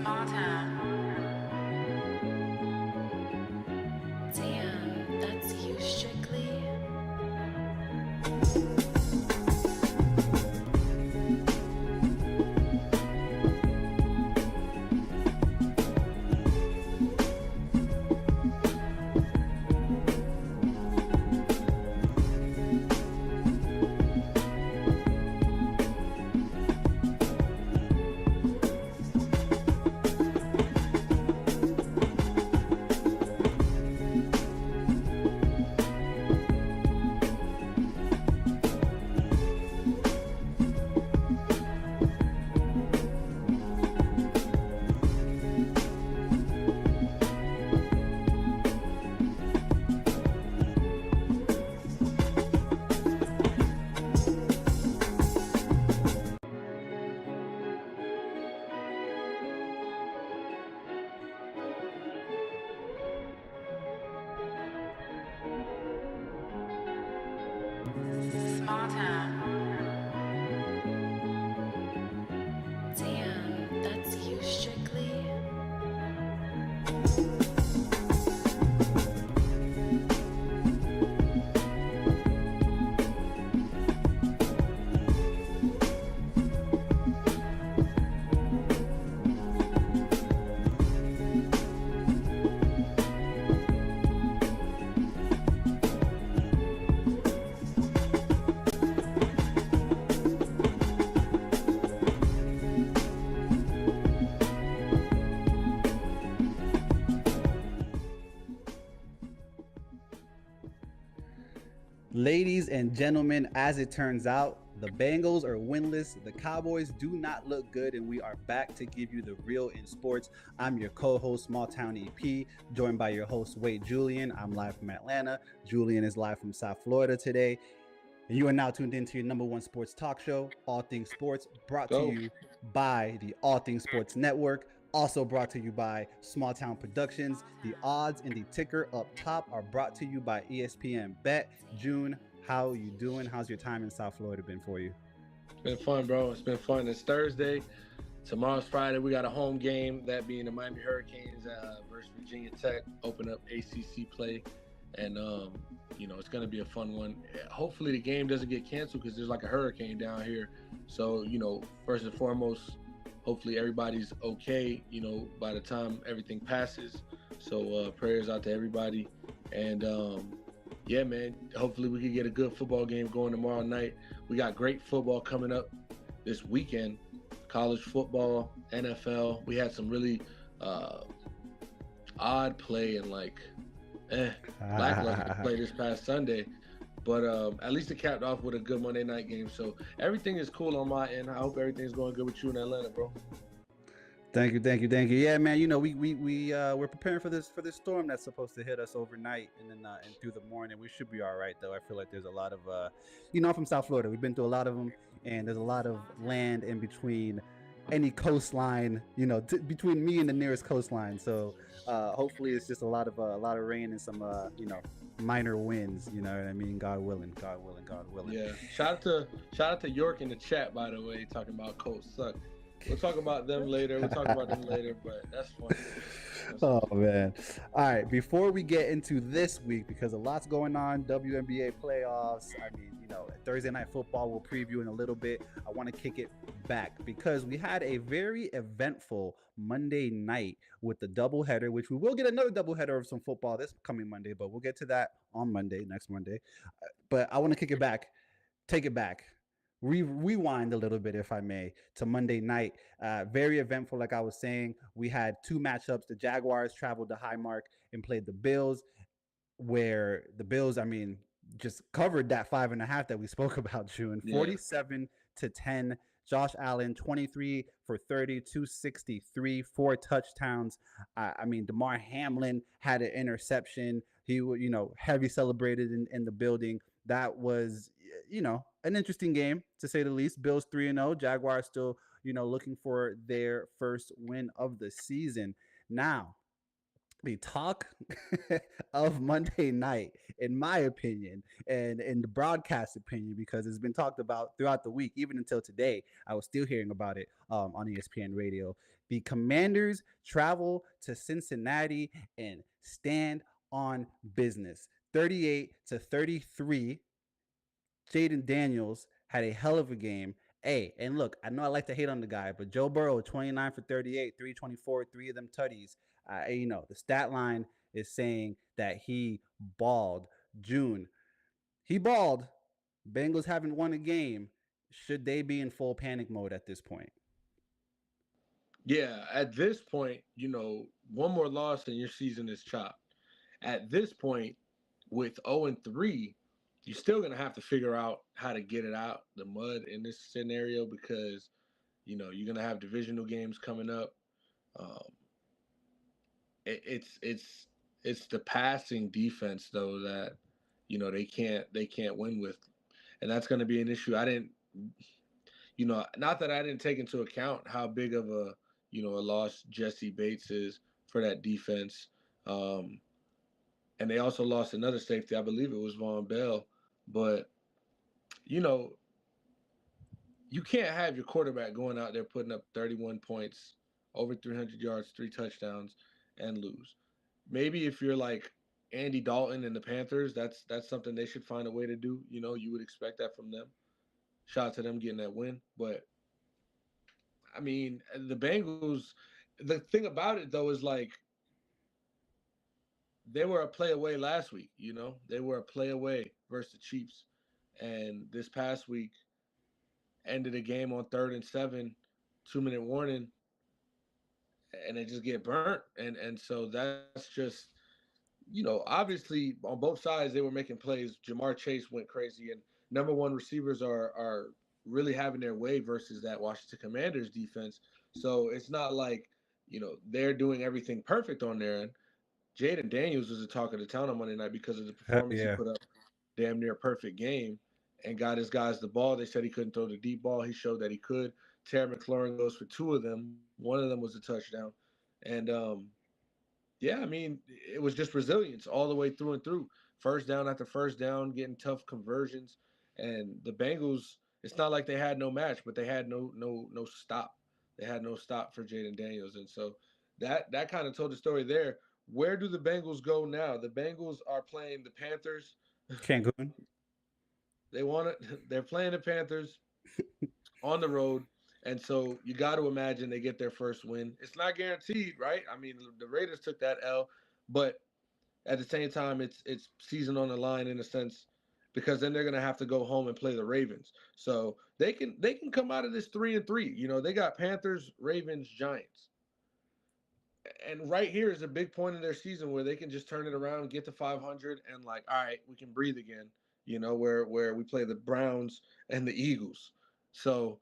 Small town. Damn, that's you strictly. Small town. Damn, that's you strictly. Ladies and gentlemen, as it turns out, the Bengals are winless, the Cowboys do not look good, and we are back to give you the real in sports. I'm your co-host, Small Town EP, joined by your host, Wade Julian. I'm live from Atlanta. Julian is live from South Florida today. And you are now tuned into your number one sports talk show, All Things Sports, brought to you by the All Things Sports Network. Also brought to you by Small Town Productions. The odds and the ticker up top are brought to you by ESPN Bet. June, how you doing? How's your time in South Florida been for you? It's been fun, bro. It's been fun. It's Thursday. Tomorrow's Friday. We got a home game, that being the Miami Hurricanes versus Virginia Tech. Open up ACC play. And, it's going to be a fun one. Hopefully the game doesn't get canceled because there's like a hurricane down here. So, first and foremost, hopefully everybody's okay, by the time everything passes. So prayers out to everybody. And, yeah, man, hopefully we can get a good football game going tomorrow night. We got great football coming up this weekend. College football, NFL. We had some really odd play and lackluster play this past Sunday. But at least it capped off with a good Monday night game. So everything is cool on my end. I hope everything's going good with you in Atlanta, bro. Thank you. Yeah, man. We're preparing for this storm that's supposed to hit us overnight and then and through the morning. We should be all right, though. I feel like there's a lot of, I'm from South Florida. We've been through a lot of them, and there's a lot of land in between any coastline, between me and the nearest coastline. So hopefully it's just a lot of rain and some, minor winds. You know what I mean? God willing. Yeah. Shout out to York in the chat, by the way, talking about coast suck. We'll talk about them later. But that's funny. Oh, man. All right. Before we get into this week, because a lot's going on, WNBA playoffs. Thursday Night Football we'll preview in a little bit. I want to kick it back because we had a very eventful Monday night with the doubleheader, which we will get another doubleheader of some football this coming Monday, but we'll get to that on next Monday. But I want to take it back. Rewind a little bit, if I may, to Monday night. Very eventful, like I was saying. We had two matchups. The Jaguars traveled to Highmark and played the Bills, where the Bills, just covered that 5.5 that we spoke about, June. 47-10. Josh Allen, 23 for 30, 263, 4 touchdowns. Damar Hamlin had an interception. He, heavy celebrated in the building. That was, an interesting game, to say the least. Bills 3-0. Jaguars still, looking for their first win of the season. Now, the talk of Monday night, in my opinion, and in the broadcast opinion, because it's been talked about throughout the week, even until today. I was still hearing about it on ESPN radio. The Commanders travel to Cincinnati and stand on business. 38-33. Jaden Daniels had a hell of a game. Hey, and look, I know I like to hate on the guy, but Joe Burrow, 29 for 38, 324, three of them tutties. The stat line is saying that he balled. June, he balled. Bengals haven't won a game. Should they be in full panic mode at this point? Yeah, at this point, one more loss and your season is chopped. At this point, with 0-3, you're still gonna have to figure out how to get it out the mud in this scenario because you're gonna have divisional games coming up. Um, it's the passing defense though that they can't win with, and that's gonna be an issue. I didn't, not that I didn't take into account how big of a loss Jesse Bates is for that defense. And they also lost another safety. I believe it was Von Bell. But, you know, you can't have your quarterback going out there putting up 31 points, over 300 yards, 3 touchdowns, and lose. Maybe if you're like Andy Dalton and the Panthers, that's something they should find a way to do. You would expect that from them. Shout out to them getting that win. But, I mean, the Bengals, the thing about it, though, is like, they were a play away last week, They were a play away versus the Chiefs. And this past week ended a game on 3rd and 7, 2-minute warning, and they just get burnt. And so that's just, obviously on both sides they were making plays. Jamar Chase went crazy, and number one receivers are really having their way versus that Washington Commanders defense. So it's not like, they're doing everything perfect on their end. Jaden Daniels was the talk of the town on Monday night because of the performance he Yeah. put up. Damn near perfect game and got his guys the ball. They said he couldn't throw the deep ball. He showed that he could. Terry McLaurin goes for 2 of them. One of them was a touchdown. And, yeah, I mean, it was just resilience all the way through and through. First down after first down, getting tough conversions. And the Bengals, it's not like they had no match, but they had no stop. They had no stop for Jaden Daniels. And so that kind of told the story there. Where do the Bengals go now? The Bengals are playing the Panthers. Cancun. They want it. They're playing the Panthers on the road, and so you got to imagine they get their first win. It's not guaranteed, right? I mean, the Raiders took that L, but at the same time, it's season on the line in a sense, because then they're gonna have to go home and play the Ravens. So they can come out of this 3-3. They got Panthers, Ravens, Giants. And right here is a big point in their season where they can just turn it around, get to 500, and like, all right, we can breathe again. Where we play the Browns and the Eagles. So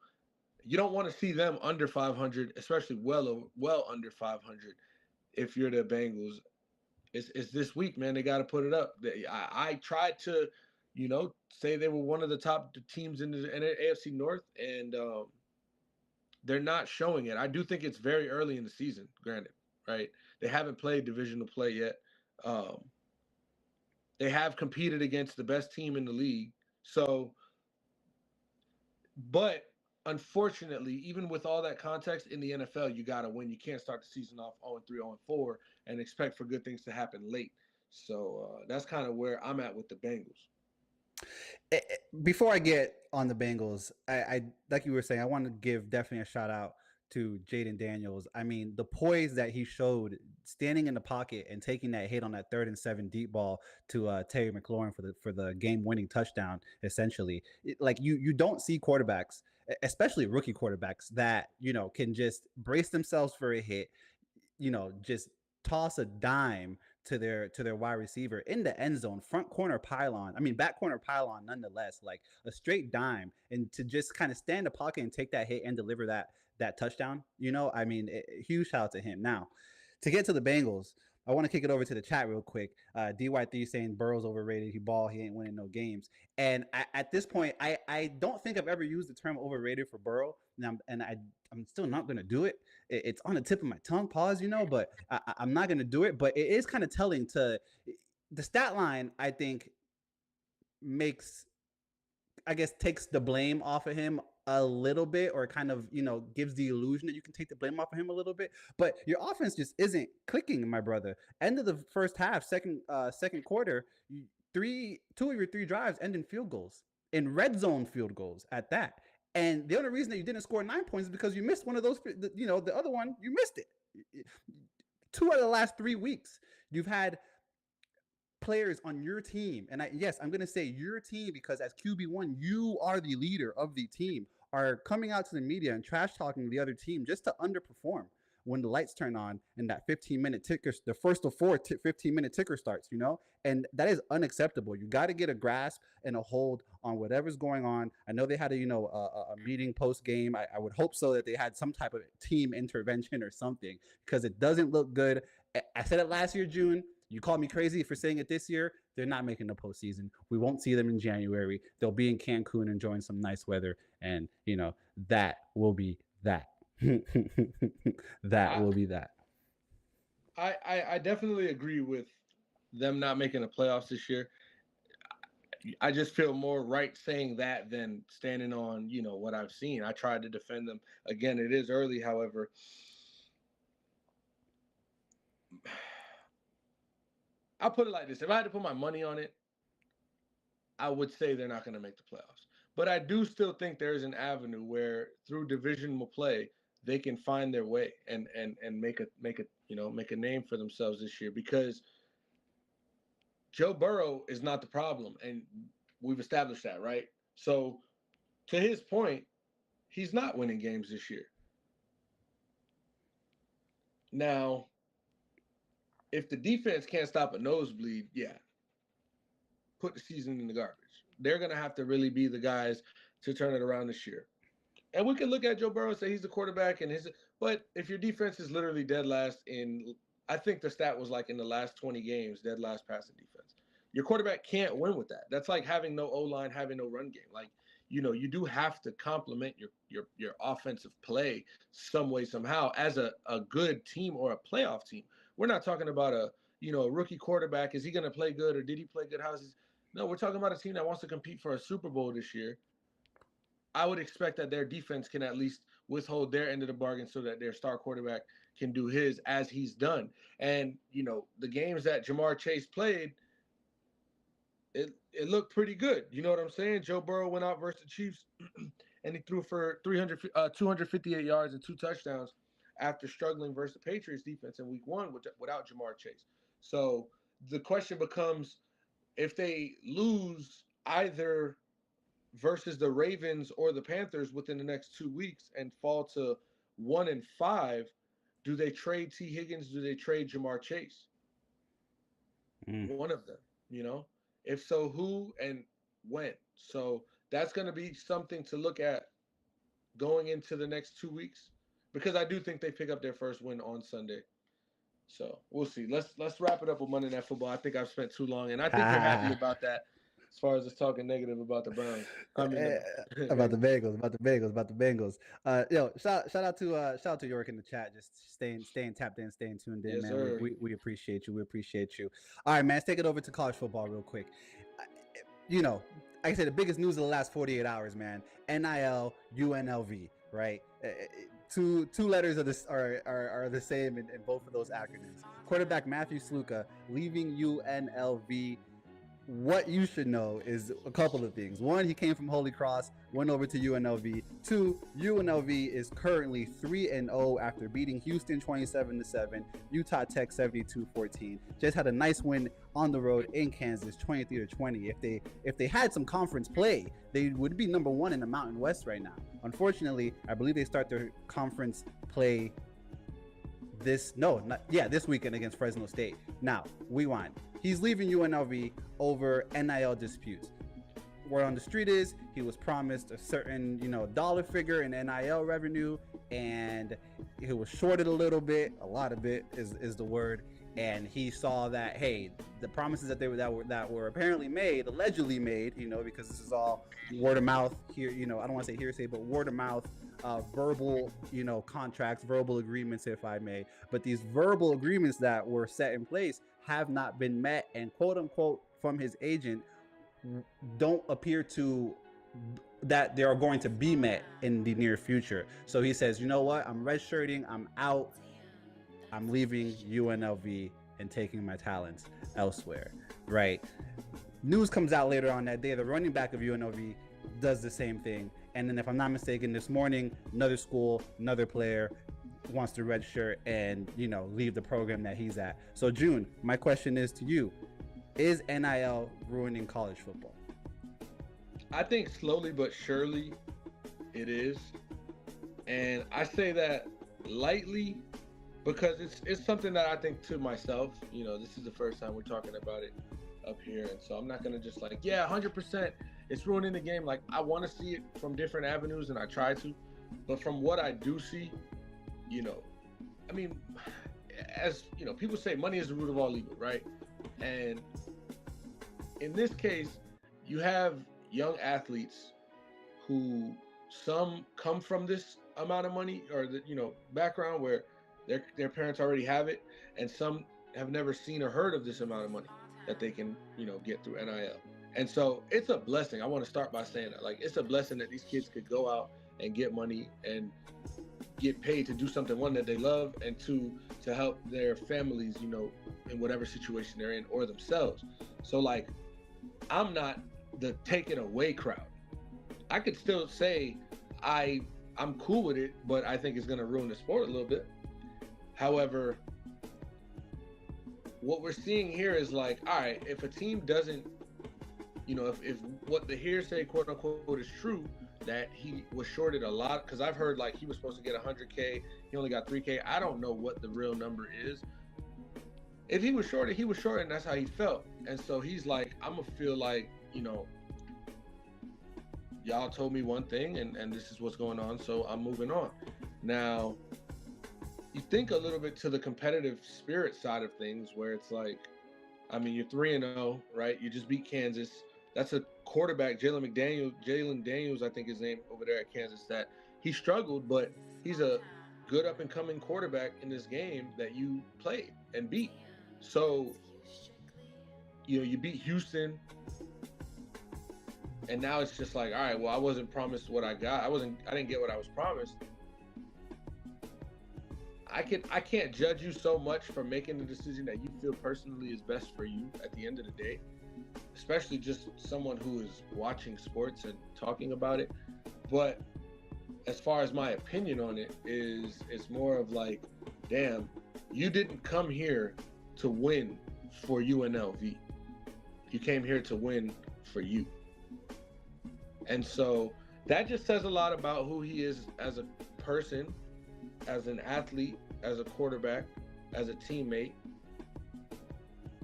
you don't want to see them under 500, especially well under 500. If you're the Bengals, it's this week, man. They got to put it up. I tried to, say they were one of the top teams in the AFC North, and they're not showing it. I do think it's very early in the season, granted. Right? They haven't played divisional play yet. They have competed against the best team in the league. So, but unfortunately, even with all that context in the NFL, you got to win. You can't start the season off 0-3, 0-4 and expect for good things to happen late. So that's kind of where I'm at with the Bengals. Before I get on the Bengals, I like you were saying, I want to give definitely a shout out to Jaden Daniels. I mean, the poise that he showed standing in the pocket and taking that hit on that 3rd and 7 deep ball to Terry McLaurin for the game-winning touchdown, essentially. Like you don't see quarterbacks, especially rookie quarterbacks, that can just brace themselves for a hit, just toss a dime to their wide receiver in the end zone, front corner pylon. I mean, back corner pylon, nonetheless, like a straight dime, and to just kind of stand in the pocket and take that hit and deliver that touchdown. I mean, huge shout out to him. Now, to get to the Bengals, I want to kick it over to the chat real quick. DY3 saying Burrow's overrated. He ball. He ain't winning no games. And at this point, I don't think I've ever used the term overrated for Burrow. I'm still not going to do it. It's on the tip of my tongue. Pause, but I'm not going to do it. But it is kind of telling to the stat line, I think, takes the blame off of him a little bit, or kind of, gives the illusion that you can take the blame off of him a little bit. But your offense just isn't clicking, my brother. End of the first half, second quarter, two of your three drives end in field goals, in red zone field goals at that. And the only reason that you didn't score 9 points is because you missed one of those, the other one, you missed it. 2 out of the last 3 weeks, you've had players on your team, and I'm going to say your team because as QB1, you are the leader of the team, are coming out to the media and trash talking the other team just to underperform when the lights turn on and that 15-minute ticker, the first of 4 15-minute ticker starts, and that is unacceptable. You got to get a grasp and a hold on whatever's going on. I know they had a meeting post game. I would hope so that they had some type of team intervention or something, because it doesn't look good. I said it last year, June. You called me crazy for saying it this year. They're not making the postseason. We won't see them in January. They'll be in Cancun enjoying some nice weather, and that will be that. That will be that. I definitely agree with them not making the playoffs this year. I just feel more right saying that than standing on what I've seen. I tried to defend them. Again, it is early, however. I'll put it like this. If I had to put my money on it, I would say they're not going to make the playoffs. But I do still think there's an avenue where through divisional play, they can find their way and make a name for themselves this year, because Joe Burrow is not the problem, and we've established that, right? So to his point, he's not winning games this year. Now, if the defense can't stop a nosebleed, put the season in the garbage. They're going to have to really be the guys to turn it around this year. And we can look at Joe Burrow and say he's the quarterback, but if your defense is literally dead last I think the stat was like in the last 20 games, dead last passing defense. Your quarterback can't win with that. That's like having no O-line, having no run game. Like, you do have to complement your offensive play some way, somehow, as a good team or a playoff team. We're not talking about a rookie quarterback. Is he going to play good, or did he play good? No, we're talking about a team that wants to compete for a Super Bowl this year. I would expect that their defense can at least withhold their end of the bargain so that their star quarterback can do his as he's done. And, the games that Jamar Chase played, it looked pretty good. You know what I'm saying? Joe Burrow went out versus the Chiefs and he threw for 258 yards and 2 touchdowns after struggling versus the Patriots defense in week 1 without Jamar Chase. So the question becomes, if they lose either versus the Ravens or the Panthers within the next 2 weeks and fall to 1-5, do they trade T. Higgins? Do they trade Jamar Chase? One of them, If so, who and when? So that's going to be something to look at going into the next 2 weeks, because I do think they pick up their first win on Sunday. So we'll see. Let's wrap it up with Monday Night Football. I think I've spent too long, and I think you're happy about that. As far as us talking negative about the Browns, about the Bengals. Shout out to York in the chat, just staying tapped in, staying tuned in, yes, man. Sir. We appreciate you. We appreciate you. All right, man. Let's take it over to college football real quick. Like I said, the biggest news of the last 48 hours, man. NIL, UNLV, right? Two letters of this are the same in both of those acronyms. Quarterback Matthew Sluka leaving UNLV. What you should know is a couple of things. One, he came from Holy Cross, went over to UNLV. 2, UNLV is currently 3-0 after beating Houston 27-7, Utah Tech 72-14. Just had a nice win on the road in Kansas 23-20. If they had some conference play, they would be number 1 in the Mountain West right now. Unfortunately, I believe they start their conference play this weekend against Fresno State. Now, rewind. He's leaving UNLV over NIL disputes. Word on the street is he was promised a certain, dollar figure in NIL revenue, and he was shorted a little bit. A lot of it is the word. and he saw that, hey, the promises that were apparently made, allegedly made, because this is all word of mouth here. I don't want to say hearsay, but word of mouth, verbal, contracts, verbal agreements, if I may. But these verbal agreements that were set in place have not been met, and quote unquote from his agent don't appear to that they are going to be met in the near future. So he says, you know what, I'm redshirting, I'm out, I'm leaving UNLV and taking my talents elsewhere, right? News comes out later on that day, the running back of UNLV does the same thing. And then if I'm not mistaken, this morning, another school, another player wants to redshirt and, leave the program that he's at. So June, my question is to you, is NIL ruining college football? I think slowly but surely it is. And I say that lightly because it's something that I think to myself, this is the first time we're talking about it up here. And so I'm not going to just 100% it's ruining the game. Like, I want to see it from different avenues and I try to. But from what I do see, as people say, money is the root of all evil, right? And in this case, you have young athletes who some come from this amount of money or the background where their parents already have it, and some have never seen or heard of this amount of money that they can get through NIL. And so it's a blessing. I want to start by saying that, it's a blessing that these kids could go out and get money and get paid to do something, one, that they love, and two, to help their families in whatever situation they're in, or themselves. So I'm not the take it away crowd. I could still say I'm cool with it, but I think it's going to ruin the sport a little bit. However, what we're seeing here is all right, if a team doesn't, if what the hearsay quote unquote is true, that he was shorted a lot, because I've heard he was supposed to get 100K, he only got 3K. I don't know what the real number is. If he was shorted, he was shorted, and that's how he felt. And so he's I'm gonna feel y'all told me one thing, and this is what's going on, so I'm moving on. Now, you think a little bit to the competitive spirit side of things, where it's you're 3-0, right? You just beat Kansas. That's a quarterback, Jalen Daniels, I think his name, over there at Kansas, that he struggled, but he's a good up-and-coming quarterback in this game that you played and beat. So, you beat Houston, and now it's just all right, well, I wasn't promised what I got. I didn't get what I was promised. I can't judge you so much for making the decision that you feel personally is best for you at the end of the day, especially just someone who is watching sports and talking about it. But as far as my opinion on it it's more of damn, you didn't come here to win for UNLV. You came here to win for you. And so that just says a lot about who he is as a person, as an athlete, as a quarterback, as a teammate.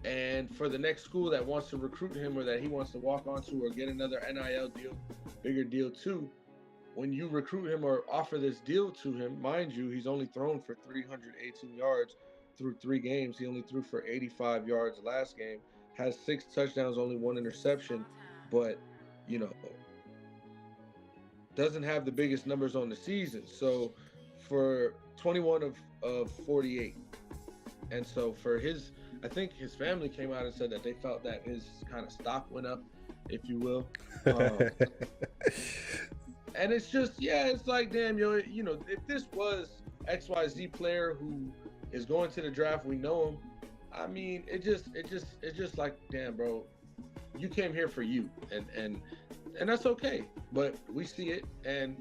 And for the next school that wants to recruit him, or that he wants to walk onto, or get another NIL deal, bigger deal too, when you recruit him or offer this deal to him, mind you, he's only thrown for 318 yards through 3 games. He only threw for 85 yards last game, has 6 touchdowns, only 1 interception, but, doesn't have the biggest numbers on the season. So for 21 of 48. And so for I think his family came out and said that they felt that his kind of stock went up, if you will. And it's just, it's damn, if this was XYZ player who is going to the draft, we know him. It's just damn, bro, you came here for you, and that's okay. But we see it, and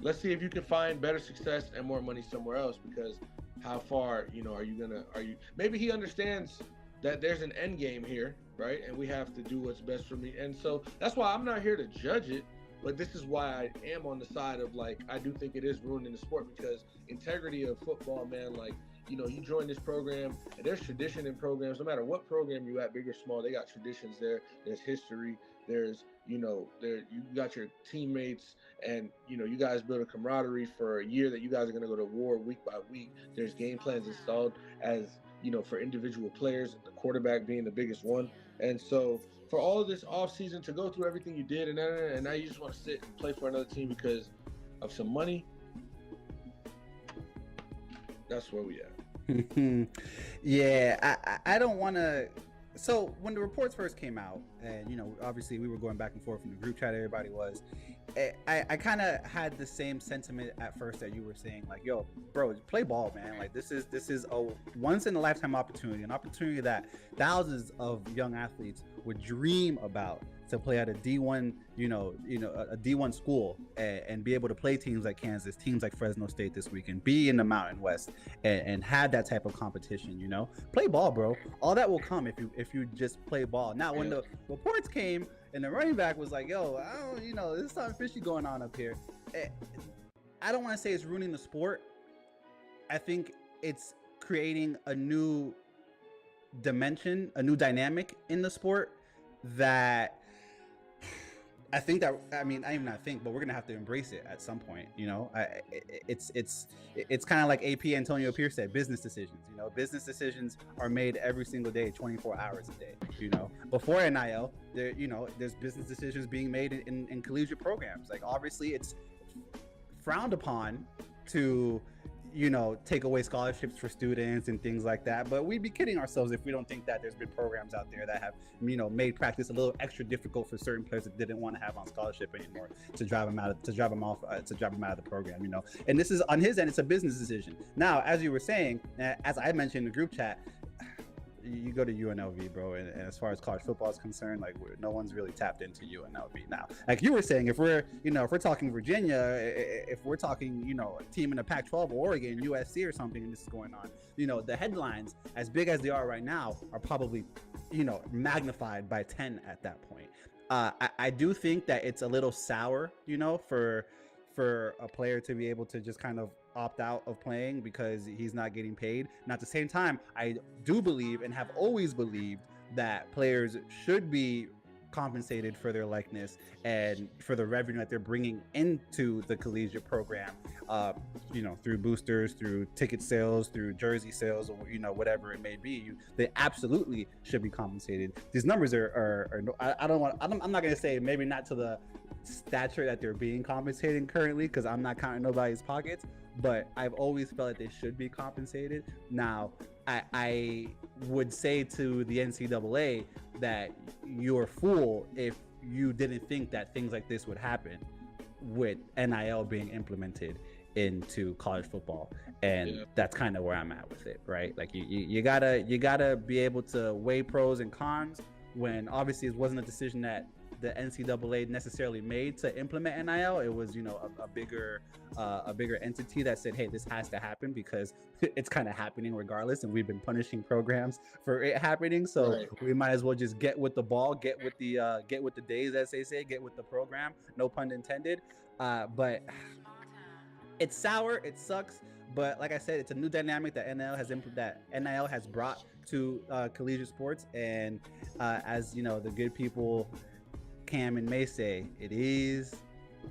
let's see if you can find better success and more money somewhere else, because how far, are you maybe he understands that there's an end game here, right? And we have to do what's best for me. And so that's why I'm not here to judge it, but this is why I am on the side of I do think it is ruining the sport, because integrity of football, man, you join this program, and there's tradition in programs, no matter what program you at, big or small, they got traditions there. There's history. There's, you got your teammates, and, you guys build a camaraderie for a year that you guys are going to go to war week by week. There's game plans installed as, for individual players, the quarterback being the biggest one. And so for all of this offseason to go through everything you did and now you just want to sit and play for another team because of some money, that's where we at. Yeah, I don't want to. So when the reports first came out, and obviously we were going back and forth in the group chat, everybody was. I kind of had the same sentiment at first that you were saying, like, yo, bro, play ball, man. Like this is a once in a lifetime opportunity, an opportunity that thousands of young athletes would dream about, to play at a D1, a D1 school and be able to play teams like Kansas, teams like Fresno State this weekend, be in the Mountain West and have that type of competition. Play ball, bro. All that will come if you just play ball. Now, when the reports came and the running back was like, yo, there's something fishy going on up here. I don't want to say it's ruining the sport. I think it's creating a new dimension, a new dynamic in the sport that I think that, I mean, I even not think, but we're gonna have to embrace it at some point. It's kind of like AP Antonio Pierce said, business decisions. Business decisions are made every single day, 24 hours a day. Before NIL, there's business decisions being made in collegiate programs. Like, obviously, it's frowned upon to take away scholarships for students and things like that. But we'd be kidding ourselves if we don't think that there's been programs out there that have, made practice a little extra difficult for certain players that didn't want to have on scholarship anymore, to drive them out of the program. And this is on his end, it's a business decision. Now, as you were saying, as I mentioned in the group chat, you go to UNLV, bro, and as far as college football is concerned, like, no one's really tapped into UNLV now. Like you were saying, if we're talking Virginia, if we're talking, a team in the Pac-12 or Oregon, USC or something, and this is going on, the headlines, as big as they are right now, are probably, magnified by 10 at that point. I do think that it's a little sour, for a player to be able to just kind of opt out of playing because he's not getting paid. And at the same time, I do believe and have always believed that players should be compensated for their likeness and for the revenue that they're bringing into the collegiate program, through boosters, through ticket sales, through jersey sales, or whatever it may be. They absolutely should be compensated. These numbers are I'm not gonna say maybe not to the stature that they're being compensated currently, because I'm not counting nobody's pockets, but I've always felt that they should be compensated. Now, I would say to the NCAA that you're a fool if you didn't think that things like this would happen with NIL being implemented into college football. And that's kind of where I'm at with it, right? Like, you gotta be able to weigh pros and cons, when obviously it wasn't a decision that the NCAA necessarily made to implement NIL. It was, a bigger entity that said, hey, this has to happen because it's kind of happening regardless, and we've been punishing programs for it happening. So we might as well just get with the ball, get with the days, as they say, get with the program. No pun intended. But it's sour. It sucks. But like I said, it's a new dynamic that NIL has brought to collegiate sports. And as the good people Cam and May say, it is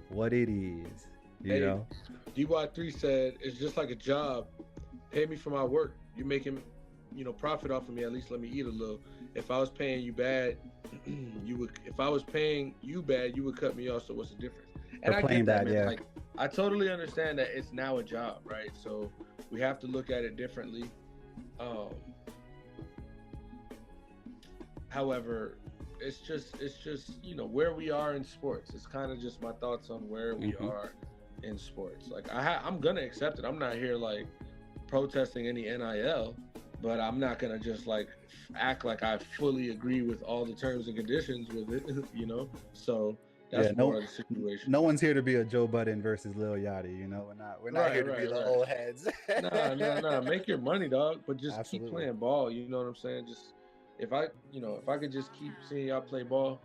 what it is. DY3 said, it's just like a job. Pay me for my work. You're making, profit off of me. At least let me eat a little. If I was paying you bad, you would. If I was paying you bad, you would cut me off. So what's the difference? And I get that, man. Like, I totally understand that it's now a job, right? So we have to look at it differently. However, it's just where we are in sports. It's kind of just my thoughts on where we are in sports. Like, I'm gonna accept it. I'm not here like protesting any NIL, but I'm not gonna just like act like I fully agree with all the terms and conditions with it. So that's more of the situation. No one's here to be a Joe Budden versus Lil Yachty. We're not here to be the old heads. Nah. Make your money, dog. But just keep playing ball. You know what I'm saying? Just if I could just keep seeing y'all play ball,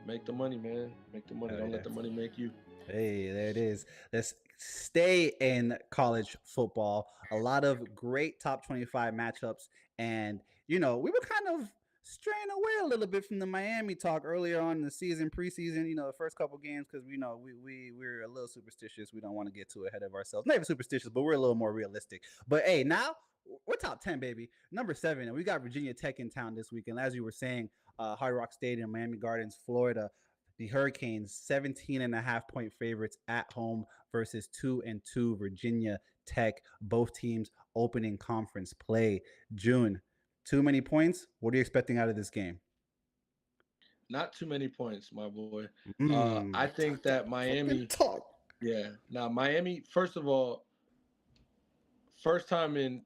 make the money, man. Make the money. Don't let the money make you. Hey, there it is. Let's stay in college football. A lot of great top 25 matchups. And, we were kind of straying away a little bit from the Miami talk earlier on in the season, preseason, the first couple games, because we're a little superstitious. We don't want to get too ahead of ourselves. Not even superstitious, but we're a little more realistic. But hey, now we're top 10, baby. Number 7, and we got Virginia Tech in town this weekend. As you were saying, Hard Rock Stadium, Miami Gardens, Florida. The Hurricanes, 17.5-point favorites at home versus 2-2 Virginia Tech. Both teams opening conference play. June, too many points. What are you expecting out of this game? Not too many points, my boy. I think Talk that that fucking Miami, talk. yeah. Now Miami, first of all, first time in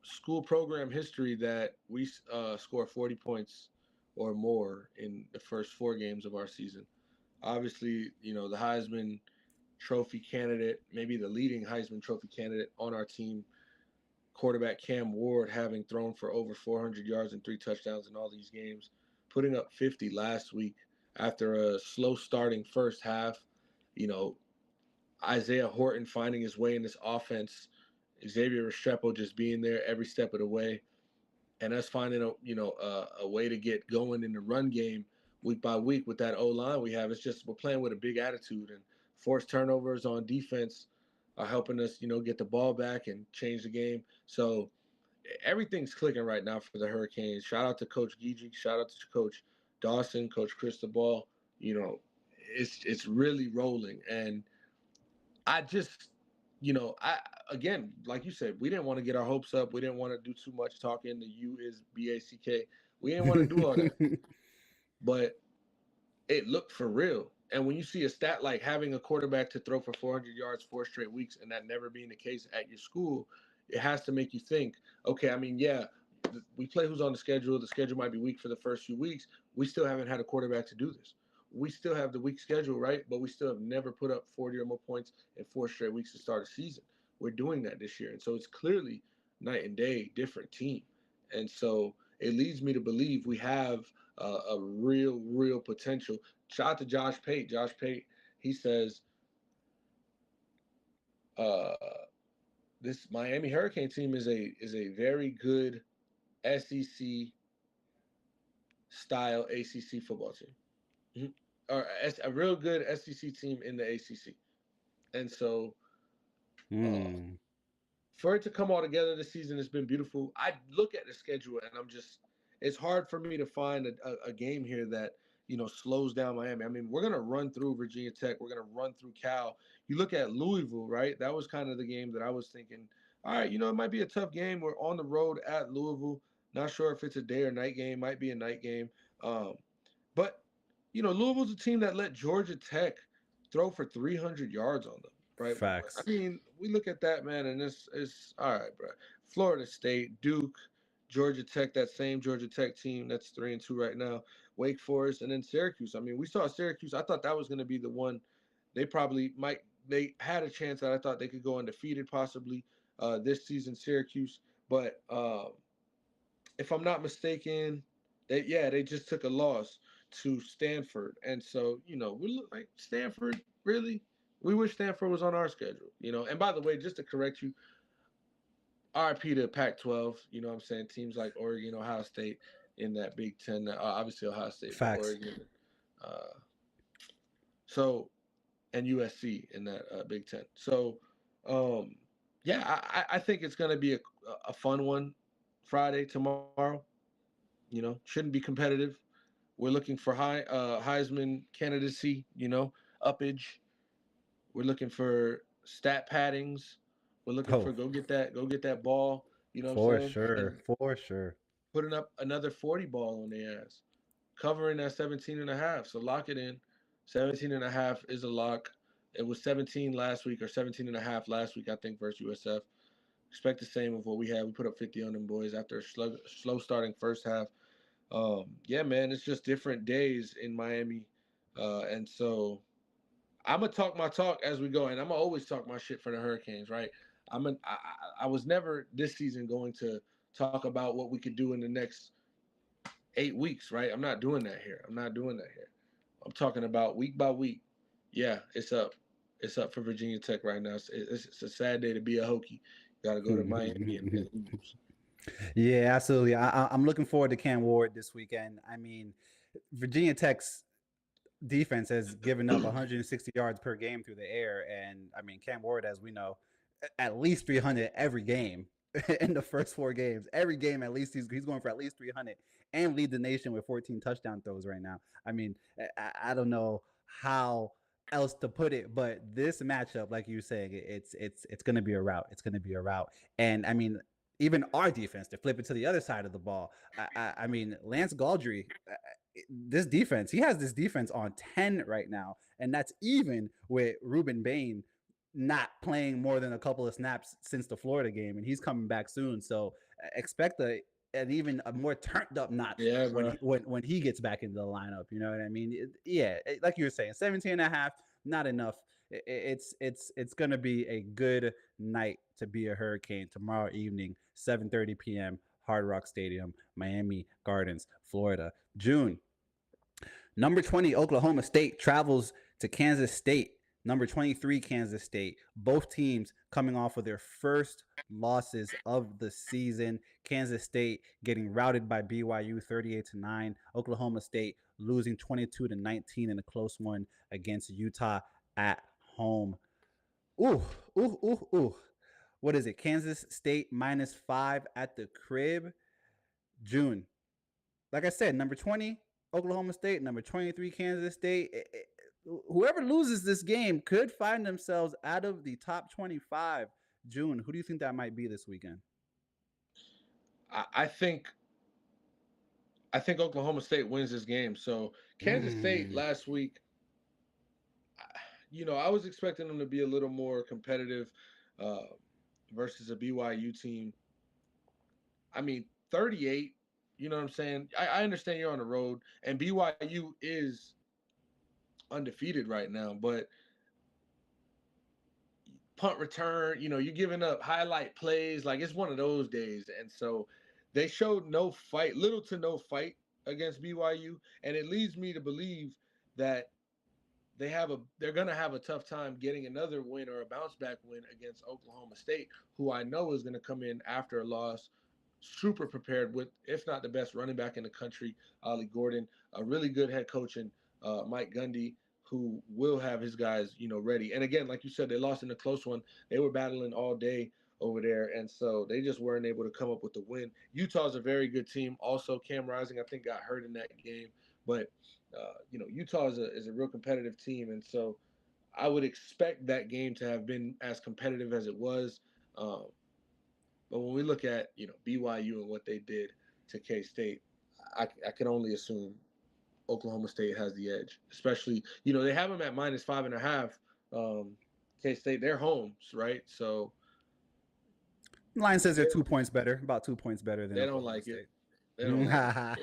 school program history that we score 40 points or more in the first 4 games of our season. Obviously, the Heisman Trophy candidate, maybe the leading Heisman Trophy candidate on our team, quarterback Cam Ward, having thrown for over 400 yards and 3 touchdowns in all these games, putting up 50 last week after a slow starting first half. You know, Isaiah Horton finding his way in this offense, Xavier Restrepo just being there every step of the way, and us finding a way to get going in the run game week by week with that O line we have. It's just we're playing with a big attitude, and forced turnovers on defense are helping us, get the ball back and change the game. So everything's clicking right now for the Hurricanes. Shout out to Coach Gigi. Shout out to Coach Dawson, Coach Cristobal. It's really rolling, and I just, I again, like you said, we didn't want to get our hopes up. We didn't want to do too much talking. The U is BACK. We didn't want to do all that, but it looked for real. And when you see a stat like having a quarterback to throw for 400 yards 4 straight weeks, and that never being the case at your school, it has to make you think. Okay, I mean, yeah, we play who's on the schedule. The schedule might be weak for the first few weeks. We still haven't had a quarterback to do this. We still have the weak schedule, right? But we still have never put up 40 or more points in 4 straight weeks to start a season. We're doing that this year. And so it's clearly night and day, different team. And so it leads me to believe we have a real potential. Shout out to Josh Pate. Josh Pate, he says, uh, this Miami Hurricane team is a very good SEC style ACC football team, or a real good SEC team in the ACC. And so, uh, for it to come all together this season has been beautiful. I look at the schedule and it's hard for me to find a game here that slows down Miami. I mean, we're gonna run through Virginia Tech. We're gonna run through Cal. You look at Louisville, right? That was kind of the game that I was thinking. All right, it might be a tough game. We're on the road at Louisville. Not sure if it's a day or night game. Might be a night game. But Louisville's a team that let Georgia Tech throw for 300 yards on them, right? I Facts. mean, we look at that, man, and it's all right, bro. Florida State, Duke, Georgia Tech, that same Georgia Tech team that's 3-2 right now. Wake Forest, and then Syracuse. I mean, we saw Syracuse. I thought that was going to be the one. They probably might. They had a chance that I thought they could go undefeated possibly this season, Syracuse. But if I'm not mistaken, they just took a loss to Stanford, and so we look like Stanford. Really, we wish Stanford was on our schedule. And by the way, just to correct you, RIP to Pac-12. You know what I'm saying? Teams like Oregon, Ohio State in that Big Ten. Obviously, Ohio State, but Facts. Oregon. Uh, so, and USC in that Big Ten. So, yeah, I think it's going to be a fun one Friday, tomorrow. Shouldn't be competitive. We're looking for Heisman candidacy, uppage. We're looking for stat paddings. We're looking Oh, for go get that ball. You know what I'm for saying? And sure. For sure. putting up another 40 ball on their ass. Covering that 17 and a half. So lock it in. 17 and a half is a lock. It was 17 last week or 17 and a half last week, I think, versus USF. Expect the same of what we had. We put up 50 on them boys after a slow starting first half. Yeah, man, it's just different days in Miami. And so I'm gonna talk my talk as we go, and I'm gonna always talk my shit for the Hurricanes, right? I was never this season going to talk about what we could do in the next 8 weeks, right? I'm not doing that here. I'm talking about week by week. Yeah, it's up. It's up for Virginia Tech right now. It's a sad day to be a Hokie. You got to go to Miami and lose. Yeah, absolutely. I'm looking forward to Cam Ward this weekend. I mean, Virginia Tech's defense has given up 160 yards per game through the air, and I mean Cam Ward, as we know, at least 300 every game. in the first 4 games. Every game, at least he's going for at least 300 and lead the nation with 14 touchdown throws right now. I mean, I don't know how else to put it, but this matchup, like you were saying, it's going to be a rout. It's going to be a rout. And I mean, even our defense to flip it to the other side of the ball. I mean, Lance Gaudry, this defense, he has this defense on 10 right now, and that's even with Ruben Bain not playing more than a couple of snaps since the Florida game, and he's coming back soon. So expect an even a more turned up notch Yeah, when bro. when he gets back into the lineup. You know what I mean? Like you were saying, 17 and a half, not enough. It's gonna be a good night to be a Hurricane tomorrow evening, 7:30 p.m. Hard Rock Stadium, Miami Gardens, Florida. June. Number 20, Oklahoma State travels to Kansas State. Number 23, Kansas State. Both teams coming off of their first losses of the season. Kansas State getting routed by BYU 38-9. Oklahoma State losing 22-19 in a close one against Utah at home. Ooh, ooh, ooh, ooh. What is it? Kansas State -5 at the crib. June. Like I said, number 20, Oklahoma State, number 23, Kansas State. Whoever loses this game could find themselves out of the top 25. June, who do you think that might be this weekend? I think Oklahoma State wins this game. So Kansas State Mm. last week, I was expecting them to be a little more competitive uh, versus a BYU team. I mean, 38. You know what I'm saying? I understand you're on the road, and BYU is undefeated right now, but punt return, you're giving up highlight plays. Like it's one of those days. And so they showed no fight, little to no fight against BYU. And it leads me to believe that they're gonna have a tough time getting another win or a bounce back win against Oklahoma State, who I know is gonna come in after a loss, super prepared with, if not the best running back in the country, Ollie Gordon, a really good head coach in Mike Gundy, who will have his guys, ready. And again, like you said, they lost in a close one. They were battling all day over there, and so they just weren't able to come up with the win. Utah's a very good team. Also, Cam Rising, I think, got hurt in that game, but Utah is a real competitive team, and so I would expect that game to have been as competitive as it was. Um, but when we look at BYU and what they did to K State, I can only assume Oklahoma State has the edge. Especially they have them at -5.5. K State, they're home, right? So Line says they're 2 points better, about 2 points better than they don't Oklahoma like it. State. They don't like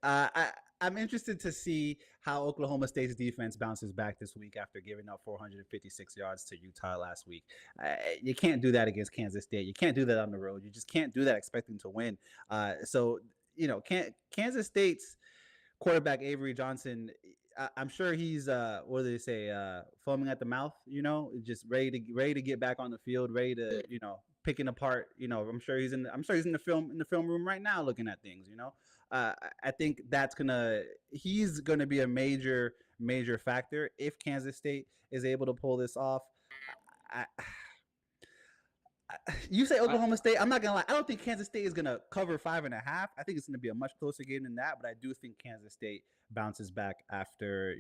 it. I'm interested to see how Oklahoma State's defense bounces back this week after giving up 456 yards to Utah last week. You can't do that against Kansas State. You can't do that on the road. You just can't do that expecting to win. So Kansas State's quarterback Avery Johnson. I'm sure he's what do they say, foaming at the mouth. Just ready to get back on the field, ready to picking apart. I'm sure he's in the film room right now looking at things. I think he's gonna be a major factor if Kansas State is able to pull this off. I, you say Oklahoma State. I'm not gonna lie. I don't think Kansas State is gonna cover 5.5. I think it's gonna be a much closer game than that. But I do think Kansas State bounces back after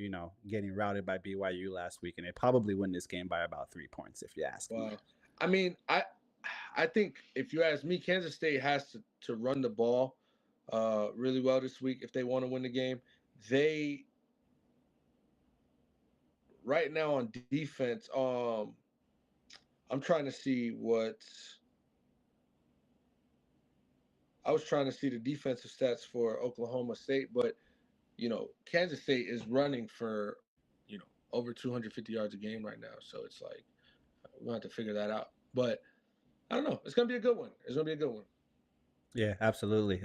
getting routed by BYU last week, and they probably win this game by about 3 points, if you ask me. Wow. I mean, I think if you ask me, Kansas State has to run the ball really well this week if they want to win the game. They right now on defense, I'm trying to see I was trying to see the defensive stats for Oklahoma State, but Kansas State is running for over 250 yards a game right now. So it's like we'll have to figure that out. But I don't know. It's gonna be a good one. It's gonna be a good one. Yeah, absolutely.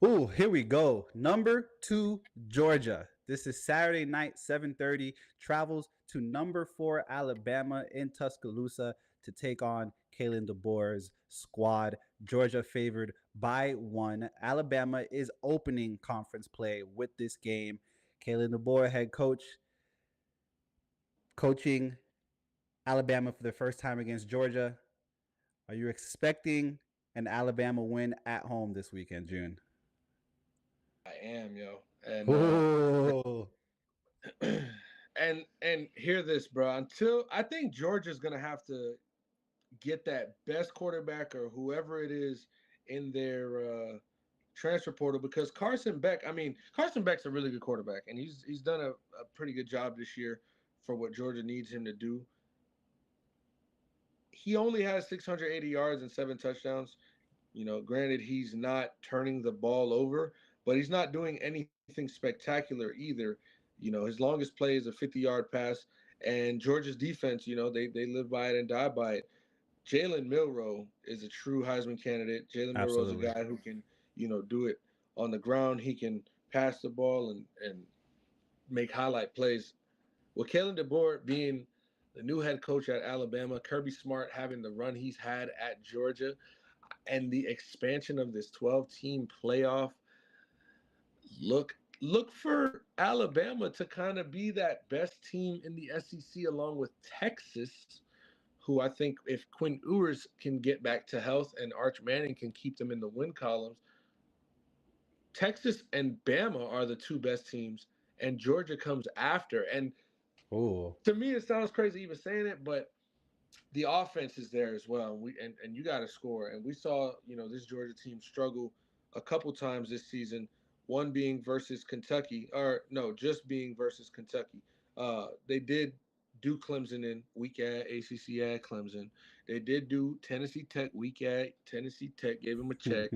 Ooh, here we go. Number 2, Georgia. This is Saturday night, 7:30. Travels to number 4, Alabama in Tuscaloosa to take on Kalen DeBoer's squad. Georgia favored by 1. Alabama is opening conference play with this game. Kalen DeBoer, head coach, coaching Alabama for the first time against Georgia. Are you expecting an Alabama win at home this weekend, June? I am, yo. And Oh, and hear this, bro. Until I think Georgia's gonna have to get that best quarterback or whoever it is in their transfer portal because Carson Beck. I mean, Carson Beck's a really good quarterback, and he's done a pretty good job this year for what Georgia needs him to do. He only has 680 yards and 7 touchdowns. Granted, he's not turning the ball over, but he's not doing anything spectacular either. His longest play is a 50-yard pass, and Georgia's defense, they live by it and die by it. Jalen Milroe is a true Heisman candidate. Jalen Milroe is a absolutely. guy who can, do it on the ground. He can pass the ball and make highlight plays. With Kalen DeBoer being the new head coach at Alabama, Kirby Smart having the run he's had at Georgia, and the expansion of this 12-team playoff, look for Alabama to kind of be that best team in the SEC along with Texas, who I think if Quinn Ewers can get back to health and Arch Manning can keep them in the win columns, Texas and Bama are the two best teams, and Georgia comes after. And Oh, to me, it sounds crazy even saying it, but the offense is there as well. And you got to score. And we saw this Georgia team struggle a couple times this season. One being versus Kentucky, or no, just being versus Kentucky. They did do Clemson in week at ACC at Clemson. They did do Tennessee Tech week at Tennessee Tech. Gave them a check.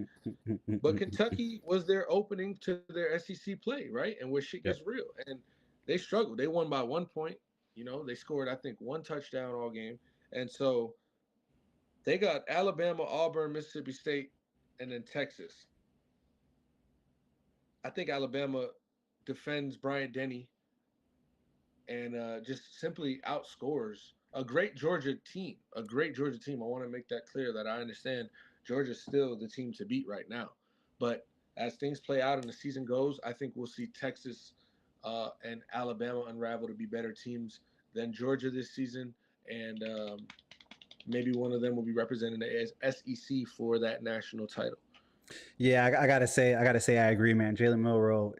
But Kentucky was their opening to their SEC play, right? And where shit gets yep. real. And they struggled. They won by 1 point. They scored, I think, one touchdown all game. And so they got Alabama, Auburn, Mississippi State, and then Texas. I think Alabama defends Bryant Denny and just simply outscores a great Georgia team. A great Georgia team. I want to make that clear that I understand Georgia's still the team to beat right now. But as things play out and the season goes, I think we'll see Texas and Alabama unravel to be better teams than Georgia this season. And maybe one of them will be representing the SEC for that national title. Yeah, I gotta say, I agree, man. Jalen Milroe,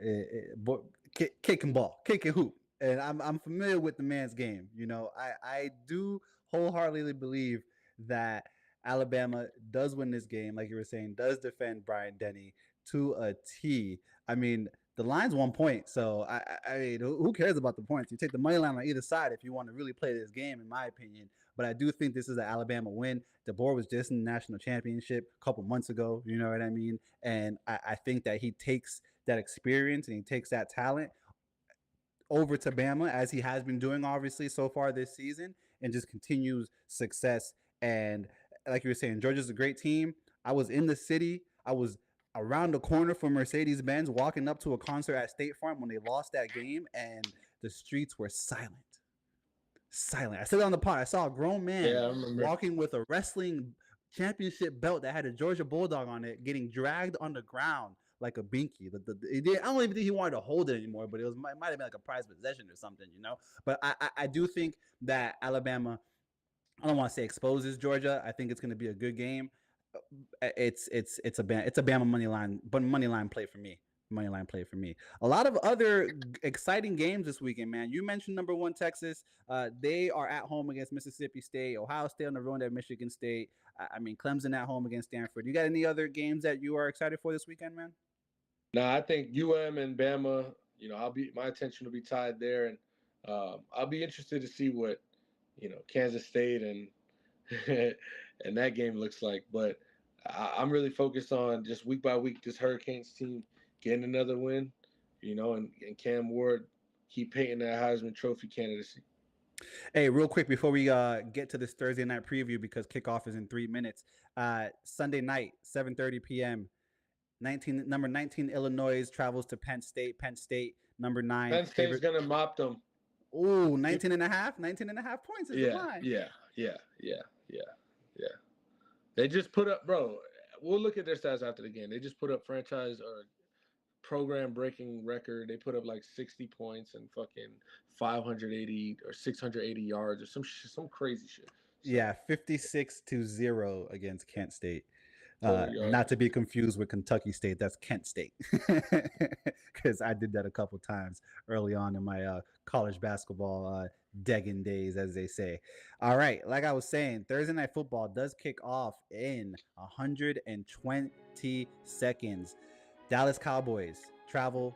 kick and ball, kick and hoop, and I'm familiar with the man's game. I do wholeheartedly believe that Alabama does win this game, like you were saying, does defend Bryant Denny to a T. I mean, the line's 1 point, so I mean, who cares about the points? You take the money line on either side if you want to really play this game, in my opinion. But I do think this is an Alabama win. DeBoer was just in the national championship a couple months ago. You know what I mean? And I think that he takes that experience and he takes that talent over to Bama as he has been doing, obviously, so far this season, and just continues success. And like you were saying, Georgia's a great team. I was in the city. I was around the corner from Mercedes Benz, walking up to a concert at State Farm when they lost that game, and the streets were silent. Silent. I said on the pod, I saw a grown man Yeah, I remember. walking with a wrestling championship belt that had a Georgia Bulldog on it, getting dragged on the ground like a binky. I don't even think he wanted to hold it anymore, but it might have been like a prized possession or something. But I do think that Alabama, I don't want to say exposes Georgia. I think it's going to be a good game. It's a Bama money line, but money line play for me. Money line play for me. A lot of other exciting games this weekend, man. You mentioned number one Texas. They are at home against Mississippi State. Ohio State on the road at Michigan State. I mean, Clemson at home against Stanford. You got any other games that you are excited for this weekend, man? Now I think and Bama. My attention will be tied there, and I'll be interested to see what Kansas State and and that game looks like. But I'm really focused on just week by week this Hurricanes team getting another win, and Cam Ward keep painting that Heisman Trophy candidacy. Hey, real quick before we get to this Thursday night preview because kickoff is in 3 minutes. Sunday night, 7:30 p.m. Number 19 Illinois travels to Penn State. Penn State, number 9 Penn State's favorite. gonna mop them. Ooh, 19 and a half. 19 and a half points is the Yeah, line. yeah, yeah, yeah, yeah, yeah. They just put up, bro. We'll look at their stats after the game. They just put up franchise or program breaking record. They put up like 60 points and fucking 580 or 680 yards or some crazy shit. Yeah, 56-0 against Kent State. Total yards. Not to be confused with Kentucky State. That's Kent State. Because I did that a couple times early on in my college basketball Deggin days, as they say. All right, like I was saying, Thursday Night Football does kick off in 120 seconds. Dallas Cowboys travel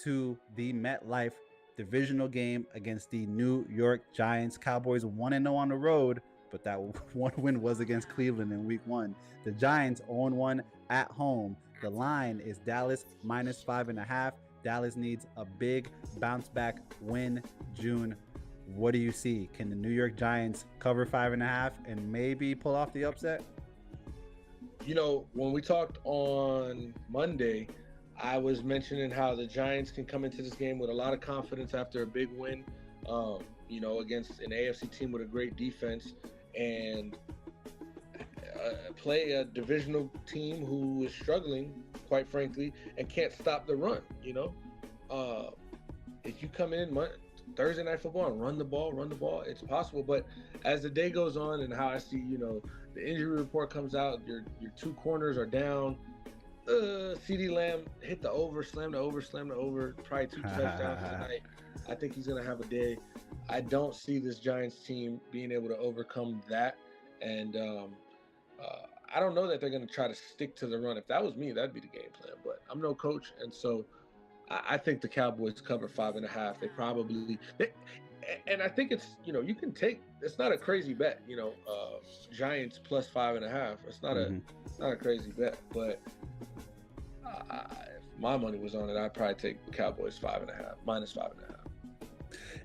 to the MetLife divisional game against the New York Giants. Cowboys 1-0 on the road, but that one win was against Cleveland in week 1. The Giants 0-1 at home. The line is Dallas -5.5. Dallas needs a big bounce back win June. What do you see? Can the New York Giants cover 5.5 and maybe pull off the upset? You know, when we talked on Monday, I was mentioning how the Giants can come into this game with a lot of confidence after a big win, you know, against an AFC team with a great defense, and play a divisional team who is struggling, quite frankly, and can't stop the run. You know, if you come in Thursday Night Football and run the ball, it's possible. But as the day goes on, and how I see, you know, the injury report comes out, your 2 corners are down. CD Lamb hit the over, slammed the over, probably 2 touchdowns tonight. I think he's gonna have a day. I don't see this Giants team being able to overcome that, and I don't know that they're gonna try to stick to the run. If that was me, that'd be the game plan. But I'm no coach, and so I think the Cowboys cover 5.5. And I think it's, you know, you can take. It's not a crazy bet, you know. Giants plus 5.5. It's not a crazy bet, but if my money was on it, I'd probably take Cowboys 5.5, -5.5.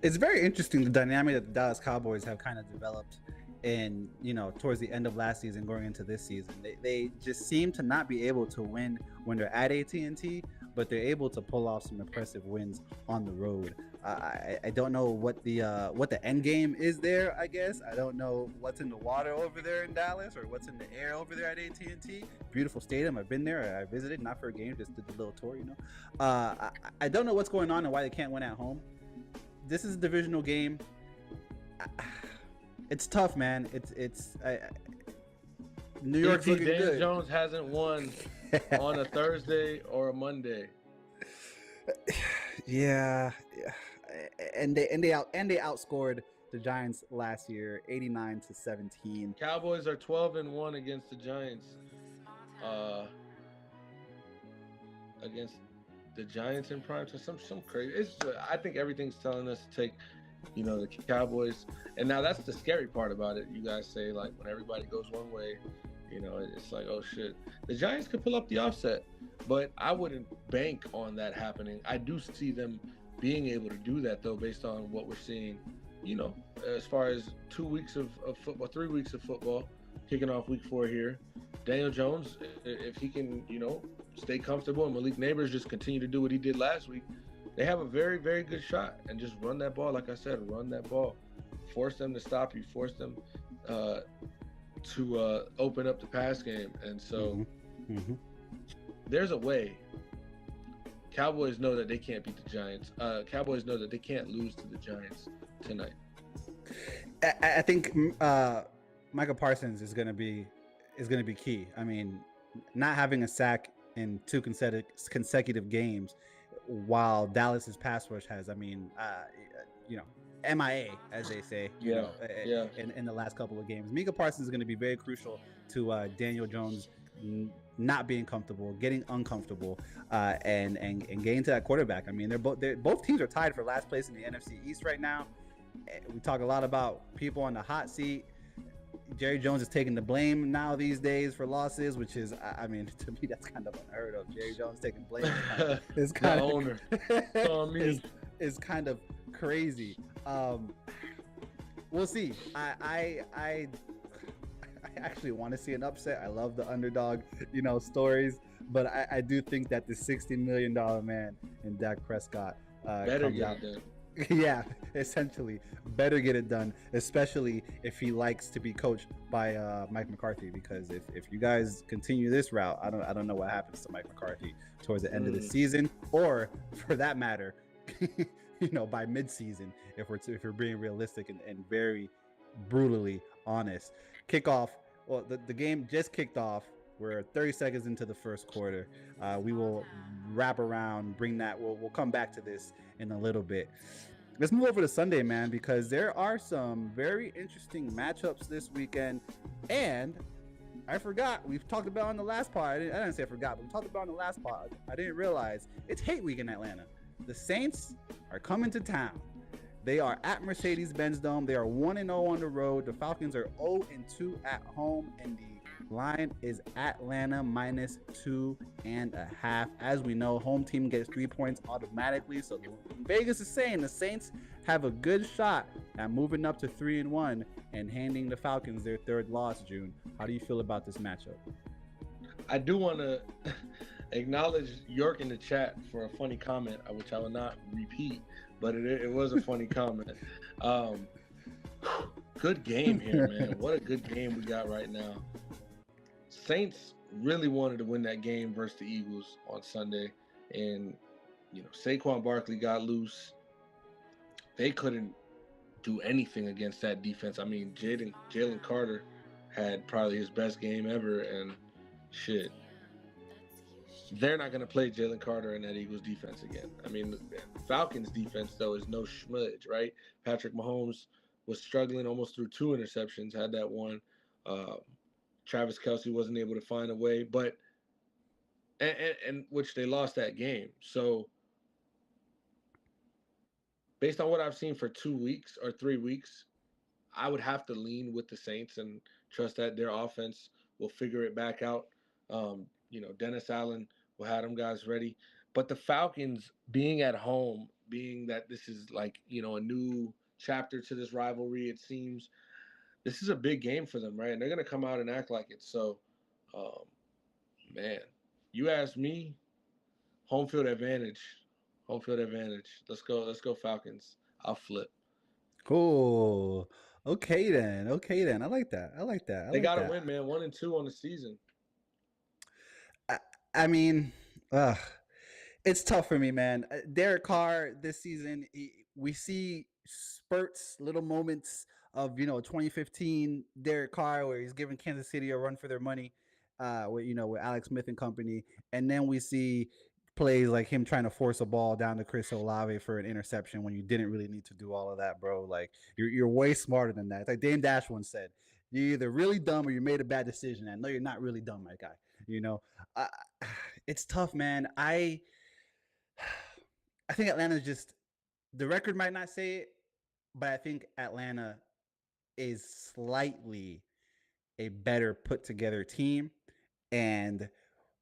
It's very interesting, the dynamic that the Dallas Cowboys have kind of developed in, you know, towards the end of last season going into this season. They just seem to not be able to win when they're at AT&T, but they're able to pull off some impressive wins on the road. I don't know what the end game is there. I guess I don't know what's in the water over there in Dallas or what's in the air over there at AT&T. Beautiful stadium. I've been there. I visited, not for a game, just did the little tour. You know, I don't know what's going on and why they can't win at home. This is a divisional game. It's tough, man. New York's looking Daniel good. Jones hasn't won on a Thursday or a Monday. Yeah. And they outscored the Giants last year, 89-17. Cowboys are 12-1 against the Giants. Against the Giants in prime time, some crazy. I think everything's telling us to take, you know, the Cowboys. And now that's the scary part about it. You guys say, like, when everybody goes one way, you know, it's like, oh shit. The Giants could pull up the offset, but I wouldn't bank on that happening. I do see them being able to do that, though, based on what we're seeing, you know, as far as 2 weeks of football, 3 weeks of football, kicking off week 4 here. Daniel Jones, if he can, you know, stay comfortable, and Malik Neighbors just continue to do what he did last week, they have a very, very good shot. And just run that ball, like I said, run that ball. Force them to stop you. Force them to open up the pass game. And so there's a way. Cowboys know that they can't beat the Giants. Cowboys know that they can't lose to the Giants tonight. I think Micah Parsons is going to be key. I mean, not having a sack in 2 consecutive games, while Dallas's pass rush has, I mean, you know, MIA, as they say, in the last couple of games. Micah Parsons is going to be very crucial to Daniel Jones not being comfortable, getting uncomfortable, and getting to that quarterback. I mean, both teams are tied for last place in the NFC East right now. We talk a lot about people on the hot seat. Jerry Jones is taking the blame now these days for losses, which is, I mean, to me, that's kind of unheard of. Jerry Jones taking blame is kind of crazy. We'll see. I actually want to see an upset. I love the underdog, you know, stories, but I do think that the $60 million man in Dak Prescott comes out. Yeah, essentially, better get it done, especially if he likes to be coached by Mike McCarthy. Because if you guys continue this route, I don't know what happens to Mike McCarthy towards the end of the season, or for that matter, you know, by mid-season, if we're being realistic and very brutally honest. Kickoff. Well, the game just kicked off. We're 30 seconds into the first quarter. We will wrap around, bring that. We'll come back to this in a little bit. Let's move over to Sunday, man, because there are some very interesting matchups this weekend. And I forgot, we've talked about on the last pod. I didn't say I forgot, but we talked about on the last pod. I didn't realize it's hate week in Atlanta. The Saints are coming to town. They are at Mercedes-Benz Dome. They are 1-0 on the road. The Falcons are 0-2 at home, and the line is Atlanta -2.5. As we know, home team gets 3 points automatically. So Vegas is saying the Saints have a good shot at moving up to 3-1 and handing the Falcons their third loss. June, how do you feel about this matchup? I do want to acknowledge York in the chat for a funny comment, which I will not repeat, but it was a funny comment. Good game here, man. What a good game we got right now. Saints really wanted to win that game versus the Eagles on Sunday, and Saquon Barkley got loose. They couldn't do anything against that defense. I mean, Jalen Carter had probably his best game ever, and shit, they're not going to play Jalen Carter in that Eagles defense again. I mean, the Falcons defense, though, is no schmudge, right? Patrick Mahomes was struggling, almost threw 2 interceptions, had that one. Travis Kelce wasn't able to find a way, but and which they lost that game. So based on what I've seen for 2 weeks or 3 weeks, I would have to lean with the Saints and trust that their offense will figure it back out. Dennis Allen will have them guys ready. But the Falcons being at home, being that this is like, a new chapter to this rivalry, it seems, this is a big game for them, right? And they're going to come out and act like it. So, man, you ask me, home field advantage. Home field advantage. Let's go Falcons. I'll flip. Cool. Okay then. I like that. They got to win, man. 1-2 on the season. I mean, it's tough for me, man. Derek Carr this season, we see spurts, little moments of 2015 Derek Carr where he's giving Kansas City a run for their money, with Alex Smith and company, and then we see plays like him trying to force a ball down to Chris Olave for an interception when you didn't really need to do all of that, bro. Like you're way smarter than that. It's like Dame Dash once said, "You're either really dumb or you made a bad decision." I know you're not really dumb, my guy. It's tough, man. I think Atlanta's just, the record might not say it, but I think Atlanta is slightly a better put together team, and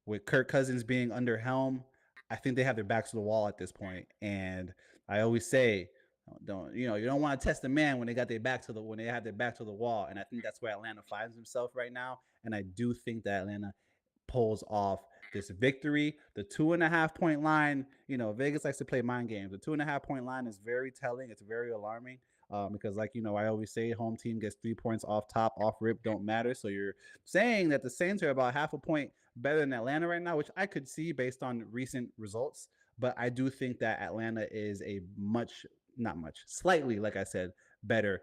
with Kirk Cousins being under helm, I think they have their backs to the wall at this point. And I always say, you don't want to test a man when they have their back to the wall. And I think that's where Atlanta finds himself right now. And I do think that Atlanta pulls off this victory. The 2.5 point line, Vegas likes to play mind games. The 2.5 point line is very telling. It's very alarming. Because I always say, home team gets 3 points off top, off rip, don't matter. So you're saying that the Saints are about half a point better than Atlanta right now, which I could see based on recent results. But I do think that Atlanta is a slightly, like I said, better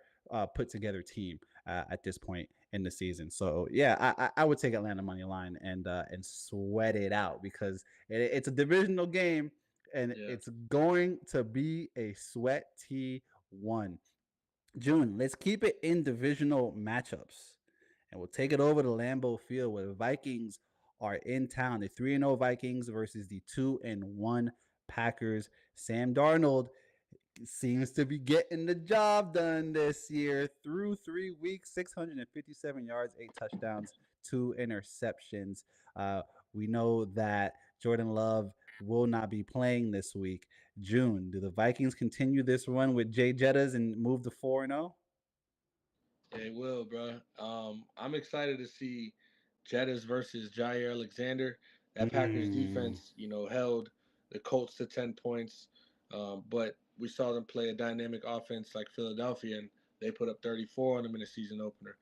put together team at this point in the season. So yeah, I would take Atlanta money line and sweat it out, because it's a divisional game, and it's going to be a sweat T1. June, let's keep it in divisional matchups, and we'll take it over to Lambeau Field, where the Vikings are in town. The 3-0 Vikings versus the 2-1 Packers. Sam Darnold seems to be getting the job done this year. Through 3 weeks, 657 yards, 8 touchdowns, 2 interceptions. We know that Jordan Love will not be playing this week. June, do the Vikings continue this run with Jay Jettas and move to 4-0? They will, bro. I'm excited to see Jettas versus Jair Alexander. That Packers defense, held the Colts to 10 points, but we saw them play a dynamic offense like Philadelphia, and they put up 34 on them in the season opener.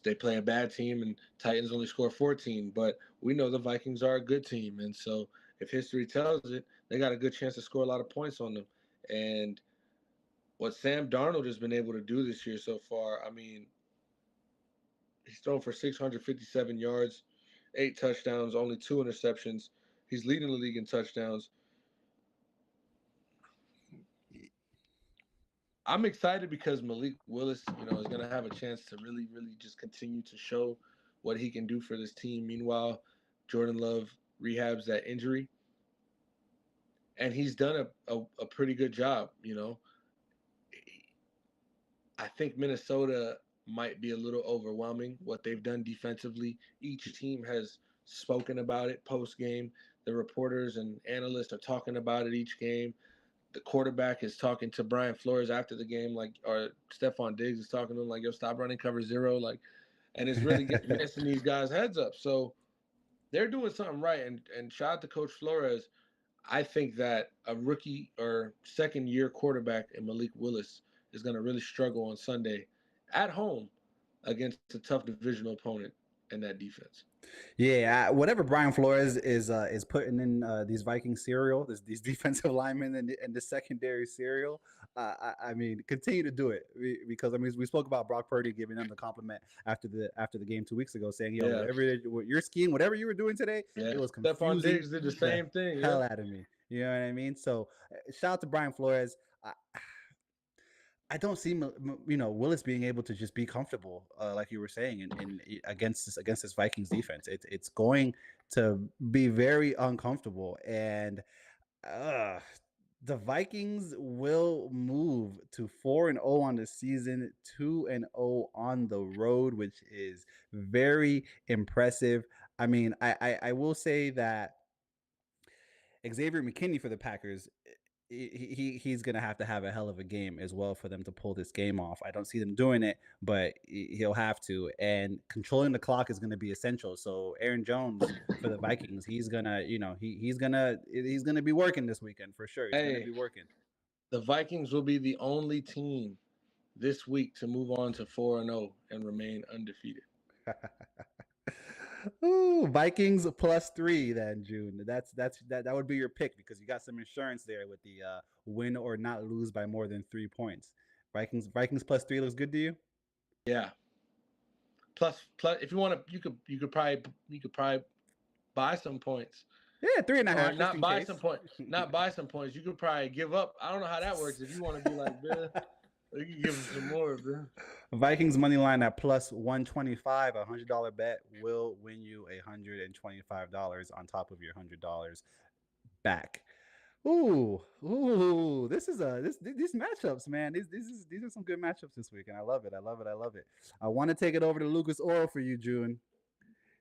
They play a bad team, and Titans only score 14, but we know the Vikings are a good team, and so if history tells it, they got a good chance to score a lot of points on them. And what Sam Darnold has been able to do this year so far, I mean, He's thrown for 657 yards, 8 touchdowns, only 2 interceptions. He's leading the league in touchdowns. I'm excited because Malik Willis, is going to have a chance to really, really just continue to show what he can do for this team. Meanwhile, Jordan Love rehabs that injury, and he's done a pretty good job. I think Minnesota might be a little overwhelming what they've done defensively. Each team has spoken about it post game. The reporters and analysts are talking about it each game. The quarterback is talking to Brian Flores after the game, or Stephon Diggs is talking to him like, "Yo, stop running cover zero," and it's really messing these guys' heads up. So they're doing something right. And shout out to Coach Flores. I think that a rookie or second year quarterback in Malik Willis is going to really struggle on Sunday at home against a tough divisional opponent in that defense. Yeah, whatever Brian Flores is putting in these Viking cereal, these defensive linemen and the secondary cereal. I mean, continue to do it because I mean we spoke about Brock Purdy giving them the compliment after the game 2 weeks ago, saying whatever you're skiing, whatever you were doing today, it was confusing. Stephon Diggs did the same thing. Hell out of me. You know what I mean? So shout out to Brian Flores. I don't see Willis being able to just be comfortable, like you were saying, in against this Vikings defense. It's going to be very uncomfortable, and the Vikings will move to 4-0 on the season, 2-0 on the road, which is very impressive. I mean, I will say that Xavier McKinney for the Packers, he's going to have a hell of a game as well for them to pull this game off. I don't see them doing it, but he'll have to. And controlling the clock is going to be essential. So Aaron Jones for the Vikings, he's going to, he's going to be working this weekend for sure. He's going to be working. The Vikings will be the only team this week to move on to 4-0 and remain undefeated. Ooh, Vikings +3 then, June. That would be your pick because you got some insurance there with the win or not lose by more than 3 points. Vikings +3 looks good to you? Yeah. Plus if you want to, you could probably buy some points. Yeah, 3.5. Not buy some points. Not buy some points. You could probably give up. I don't know how that works. If you want to be like, man, you can give them some more, man. Vikings money line at +125, $100 bet will win you $125 on top of your $100 back. Ooh, these matchups, man. These are some good matchups this week, and I love it. I want to take it over to Lucas Oil for you, June.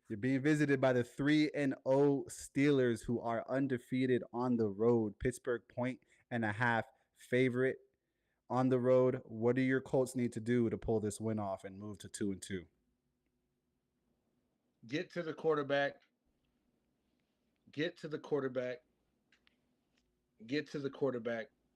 You're being visited by the 3-0 Steelers, who are undefeated on the road. Pittsburgh 1.5 favorite on the road. What do your Colts need to do to pull this win off and move to 2-2? Get to the quarterback. Get to the quarterback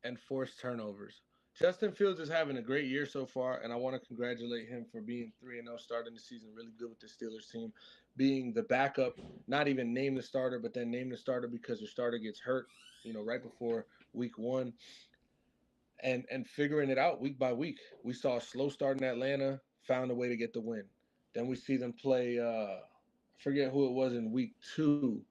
and force turnovers. Justin Fields is having a great year so far, and I want to congratulate him for being 3-0, starting the season really good with the Steelers team, being the backup, not even named the starter, but then named the starter because the starter gets hurt, right before week 1. And figuring it out week by week. We saw a slow start in Atlanta, found a way to get the win. Then we see them play, I forget who it was in week 2,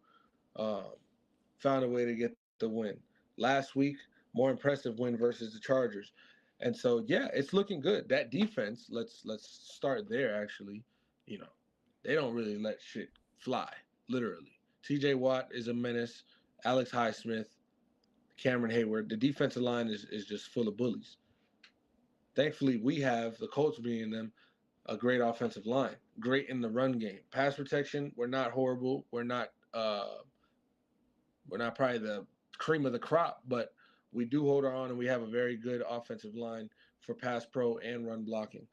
found a way to get the win. Last week, more impressive win versus the Chargers. And so, yeah, it's looking good. That defense, let's start there, actually. They don't really let shit fly, literally. TJ Watt is a menace. Alex Highsmith, Cameron Hayward. The defensive line is just full of bullies. Thankfully, we have, the Colts being them, a great offensive line. Great in the run game. Pass protection, we're not horrible. We're not probably the cream of the crop, but we do hold our own, and we have a very good offensive line for pass pro and run blocking.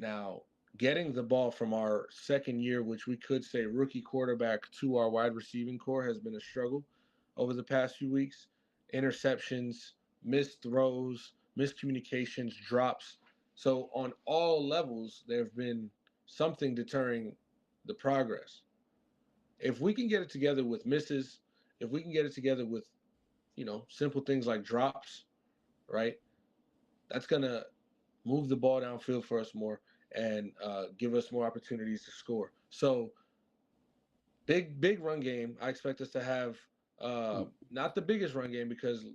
Now, getting the ball from our second year, which we could say rookie quarterback, to our wide receiving core has been a struggle over the past few weeks. Interceptions, missed throws, miscommunications, drops. So on all levels, there have been something deterring the progress. If we can get it together with misses, if we can get it together with, simple things like drops, right? That's going to move the ball downfield for us more. and give us more opportunities to score. So big run game. I expect us to have not the biggest run game because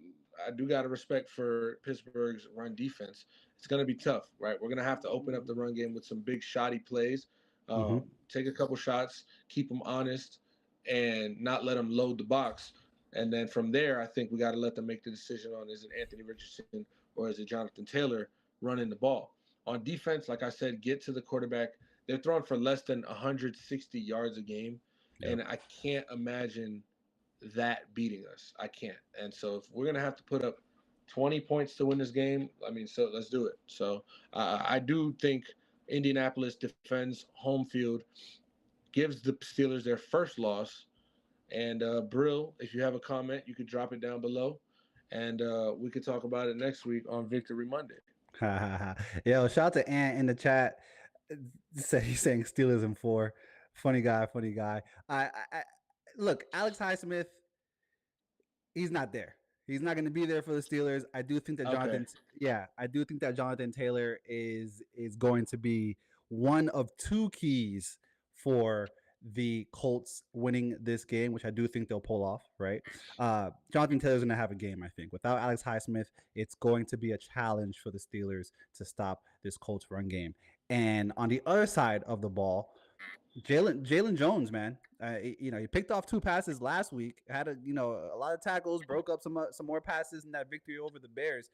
I do got to respect for Pittsburgh's run defense. It's going to be tough, right? We're going to have to open up the run game with some big shoddy plays. Mm-hmm. Take a couple shots, keep them honest, and not let them load the box. And then from there, I think we got to let them make the decision on is it Anthony Richardson or is it Jonathan Taylor running the ball. On defense, like I said, get to the quarterback. They're throwing for less than 160 yards a game, Yep. and I can't imagine that beating us. I can't. And so if we're gonna have to put up 20 points to win this game, I mean, so let's do it. So I do think Indianapolis defends home field, gives the Steelers their first loss. And Brill, if you have a comment, you could drop it down below, and we could talk about it next week on Victory Monday. Yo, shout out to Ant in the chat. Said he's saying Steelers in 4. Funny guy, funny guy. I look, Alex Highsmith, he's not there. He's not going to be there for the Steelers. I do think that Okay. I do think that Jonathan Taylor is going to be one of 2 keys for the Colts winning this game, which I do think they'll pull off, right? Jonathan Taylor's going to have a game, I think. Without Alex Highsmith, it's going to be a challenge for the Steelers to stop this Colts run game. And on the other side of the ball, Jalen Jones, man, he picked off 2 passes last week. Had a lot of tackles, broke up some more passes in that victory over the Bears.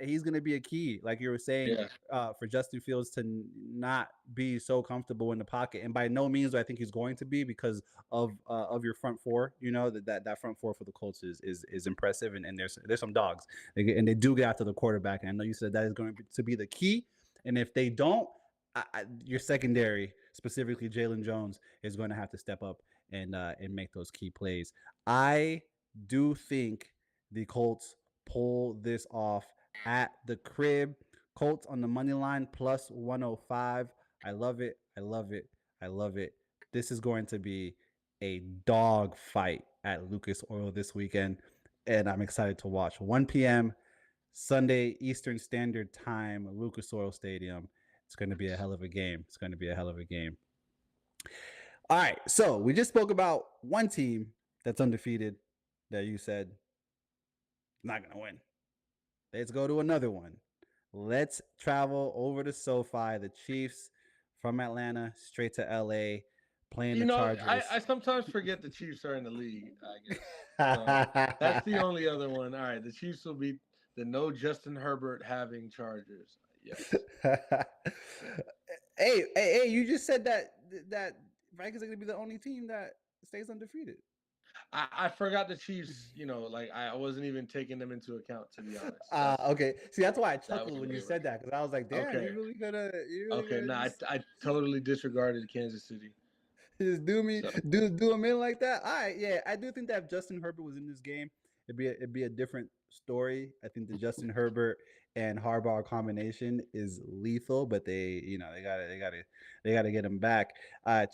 He's going to be a key, like you were saying, for Justin Fields to not be so comfortable in the pocket. And by no means do I think he's going to be because of your front 4. You know that front 4 for the Colts is impressive, and there's some dogs, and they do get after the quarterback. And I know you said that is going to be the key. And if they don't, your secondary, specifically Jalen Jones, is going to have to step up and make those key plays. I do think the Colts pull this off at the crib. Colts on the money line plus 105. I love it. I love it. I love it. This is going to be a dog fight at Lucas Oil this weekend, and I'm excited to watch. 1 p.m. Sunday Eastern Standard Time, Lucas Oil Stadium. It's going to be a hell of a game. It's going to be a hell of a game. All right, so we just spoke about one team that's undefeated that you said not going to win. Let's go to another one. Let's travel over to SoFi. The Chiefs from Atlanta straight to LA, playing the Chargers. I sometimes forget the Chiefs are in the league, I guess. That's the only other one. All right, the Chiefs will be the no Justin Herbert having Chargers. Yes. Hey, you just said that Vikings are going to be the only team that stays undefeated. I forgot the Chiefs, I wasn't even taking them into account, to be honest. Okay. See, that's why I chuckled when you said that, because I was like, damn, you really gonna I totally disregarded Kansas City. Just do them in like that. All right, yeah. I do think that if Justin Herbert was in this game, it'd be a different story. I think the Justin Herbert and Harbaugh combination is lethal, but they gotta get him back.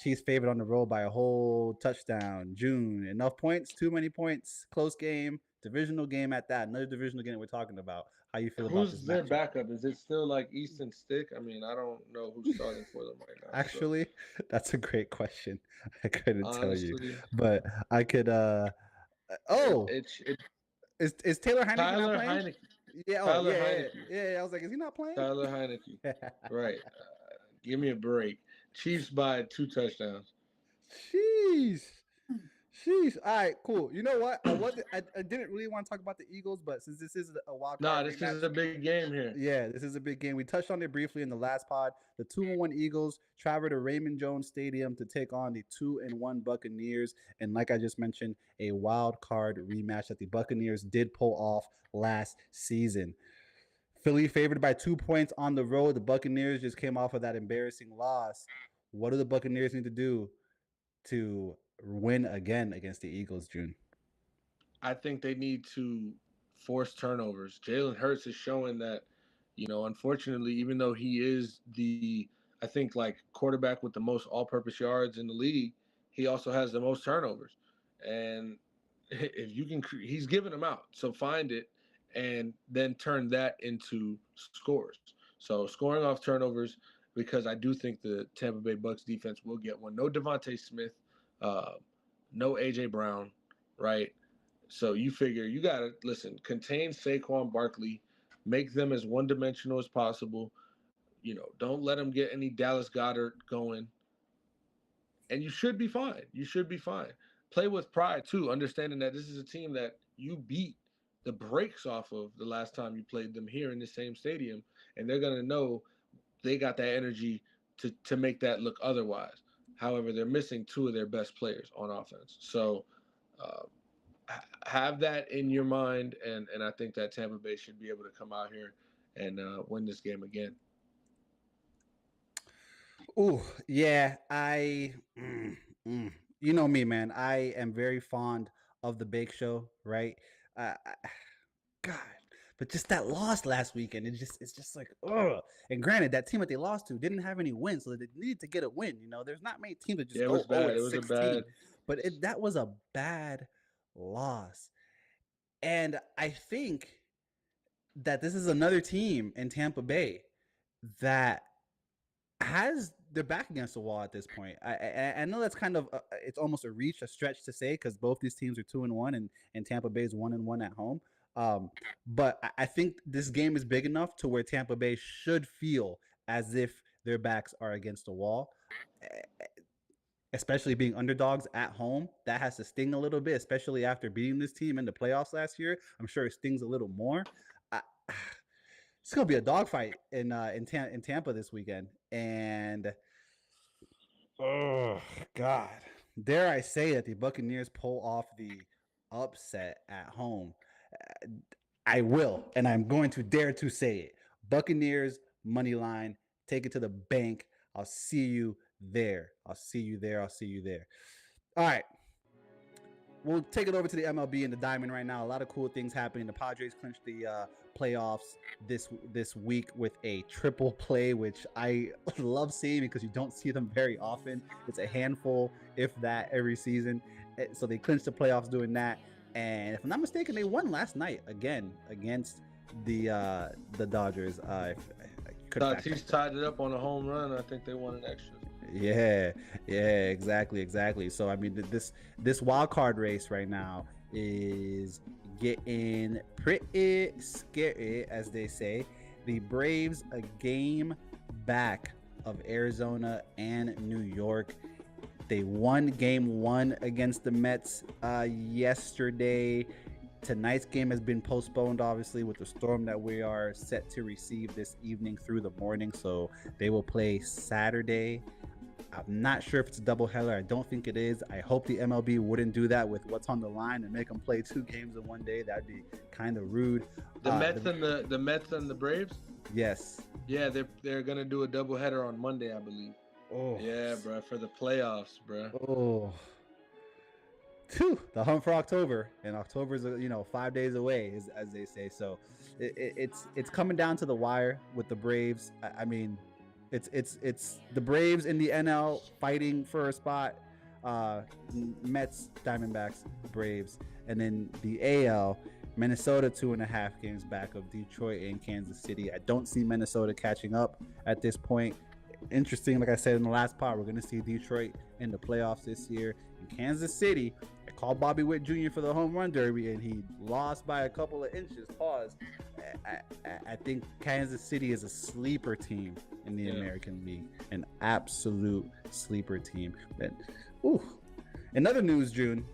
Chiefs favored on the road by a whole touchdown. June, enough points, too many points, close game, divisional game at that. Another divisional game we're talking about. How you feel about this? Who's their backup? Is it still like Easton Stick? I mean, I don't know who's starting for them right now. Actually, that's a great question. I couldn't tell you, but I could. Is Taylor Heineke not playing? Heineke. Yeah, Heineke. Yeah. I was like, is he not playing? Tyler Heineke. Right. Give me a break. Chiefs by 2 touchdowns. Jeez. All right, cool. You know what? I didn't really want to talk about the Eagles, but since this is a wild card, this is a big game here. Yeah, this is a big game. We touched on it briefly in the last pod. The 2-1 Eagles travel to Raymond Jones Stadium to take on the 2-1 Buccaneers, and like I just mentioned, a wild card rematch that the Buccaneers did pull off last season. Philly favored by 2 points on the road. The Buccaneers just came off of that embarrassing loss. What do the Buccaneers need to do to win again against the Eagles, June? I think they need to force turnovers. Jalen Hurts is showing that, unfortunately, even though he is I think, quarterback with the most all-purpose yards in the league, he also has the most turnovers. And if you can, he's giving them out. So find it and then turn that into scores. So scoring off turnovers, because I do think the Tampa Bay Bucks defense will get one. No Devontae Smith, uh, no AJ Brown, right? So you figure you gotta listen, contain Saquon Barkley, make them as one dimensional as possible. Don't let them get any Dallas Goddard going, and you should be fine. You should be fine. Play with pride too, understanding that this is a team that you beat the brakes off of the last time you played them here in the same stadium, and they're gonna know they got that energy to make that look otherwise. However, they're missing two of their best players on offense, so uh, have that in your mind, and I think that Tampa Bay should be able to come out here and win this game again. Ooh, yeah, you know me, man. I am very fond of the Bake Show, right? God, but just that loss last weekend, it's just like, ugh. And granted, that team that they lost to didn't have any wins, so they needed to get a win. There's not many teams that just Yeah, it go was 0 bad. at It was a 16. bad. But that was a bad loss, and I think that this is another team in Tampa Bay that has their back against the wall at this point. I know that's kind of it's almost a stretch to say because both these teams are 2-1 and Tampa Bay is 1-1 at home. But I think this game is big enough to where Tampa Bay should feel as if their backs are against the wall, especially being underdogs at home. That has to sting a little bit, especially after beating this team in the playoffs last year. I'm sure it stings a little more. It's gonna be a dogfight in Tampa this weekend, and oh God, dare I say that the Buccaneers pull off the upset at home? I will, and I'm going to dare to say it. Buccaneers money line, take it to the bank. I'll see you there. I'll see you there. I'll see you there. All right. We'll take it over to the MLB and the Diamond right now. A lot of cool things happening. The Padres clinched the playoffs this week with a triple play, which I love seeing because you don't see them very often. It's a handful, if that, every season. So they clinched the playoffs doing that. And if I'm not mistaken, they won last night again against the Dodgers. Tatis tied it up on a home run. I think they won an extra. Yeah, exactly. So I mean, this wild card race right now is getting pretty scary, as they say. The Braves a game back of Arizona and New York. They won game 1 against the Mets yesterday. Tonight's game has been postponed, obviously, with the storm that we are set to receive this evening through the morning. So they will play Saturday. I'm not sure if it's a doubleheader. I don't think it is. I hope the MLB wouldn't do that with what's on the line and make them play 2 games in one day. That'd be kind of rude. The Mets and the Braves. Yes. Yeah, they're gonna do a doubleheader on Monday, I believe. Oh. Yeah, bro, for the playoffs, bro. Oh. Whew, the hunt for October, and October's 5 days away, as they say. So it's coming down to the wire with the Braves. I mean, it's the Braves in the NL fighting for a spot. Mets, Diamondbacks, Braves, and then the AL. Minnesota 2.5 games back of Detroit and Kansas City. I don't see Minnesota catching up at this point. Interesting, like I said in the last part, we're going to see Detroit in the playoffs this year. In Kansas City, I called Bobby Witt Jr. for the home run derby, and he lost by a couple of inches. Pause. I think Kansas City is a sleeper team in the American League, an absolute sleeper team. But, in other news, June,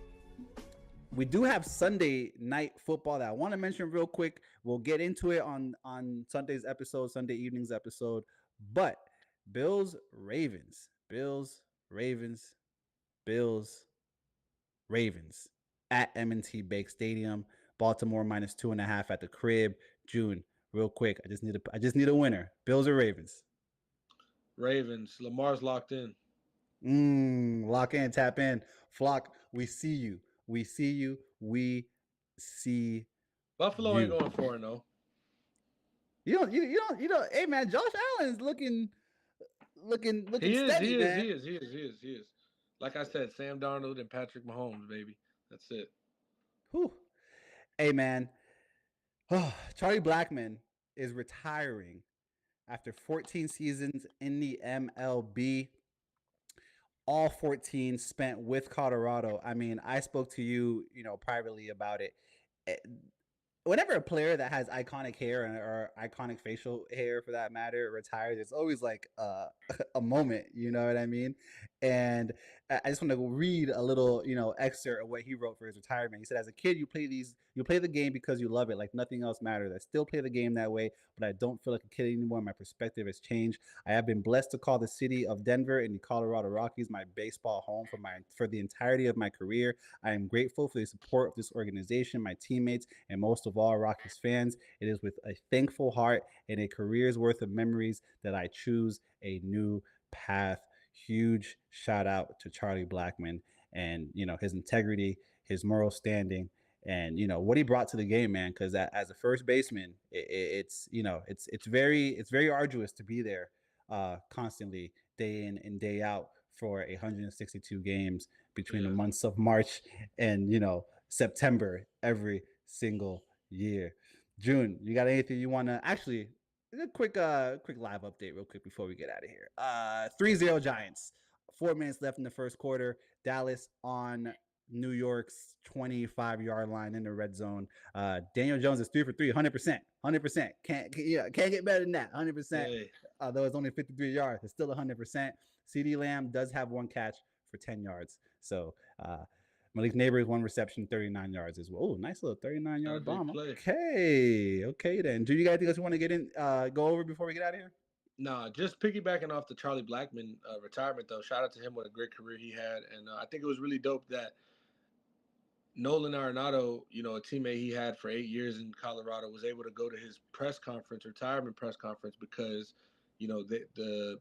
we do have Sunday night football that I want to mention real quick. We'll get into it on Sunday's episode, Sunday evening's episode. But Bills, Ravens at M&T Bank Stadium. Baltimore -2.5 at the crib. June, real quick. I just need a winner. Bills or Ravens? Ravens. Lamar's locked in. Lock in, tap in. Flock, we see you. We see Buffalo you. ain't going 4-0. You don't. Hey man, Josh Allen's looking steady, man. He is. Like I said, Sam Darnold and Patrick Mahomes, baby. That's it. Whew. Hey man, Charlie Blackmon is retiring after 14 seasons in the MLB, all 14 spent with Colorado. I mean, I spoke to you, privately about it. Eh, Whenever a player that has iconic hair or iconic facial hair for that matter retires, it's always like a moment, you know what I mean? And I just want to read a little, excerpt of what he wrote for his retirement. He said, "As a kid, you play the game because you love it, like nothing else matters. I still play the game that way, but I don't feel like a kid anymore. My perspective has changed. I have been blessed to call the city of Denver and the Colorado Rockies my baseball home for the entirety of my career. I am grateful for the support of this organization, my teammates, and most of all, Rockies fans. It is with a thankful heart and a career's worth of memories that I choose a new path." Huge shout out to Charlie Blackmon and his integrity, his moral standing, and what he brought to the game, man. Because as a first baseman, it's very arduous to be there constantly, day in and day out, for 162 games between the months of March and September every single year. June, you got anything you want to actually? A quick live update real quick before we get out of here. 3-0 Giants. 4 minutes left in the first quarter. Dallas on New York's 25-yard line in the red zone. Daniel Jones is 3 for 3, 100%. 100%. Can't get better than that. 100%. Though it's only 53 yards, it's still 100%. CD Lamb does have 1 catch for 10 yards. So Malik Neighbors 1 reception, 39 yards as well. Oh, nice little 39-yard bomb. Okay then. Do you guys think else you want to get in, go over before we get out of here? Nah, just piggybacking off the Charlie Blackmon retirement though. Shout out to him, what a great career he had, and I think it was really dope that Nolan Arenado, a teammate he had for 8 years in Colorado, was able to go to his retirement press conference, because the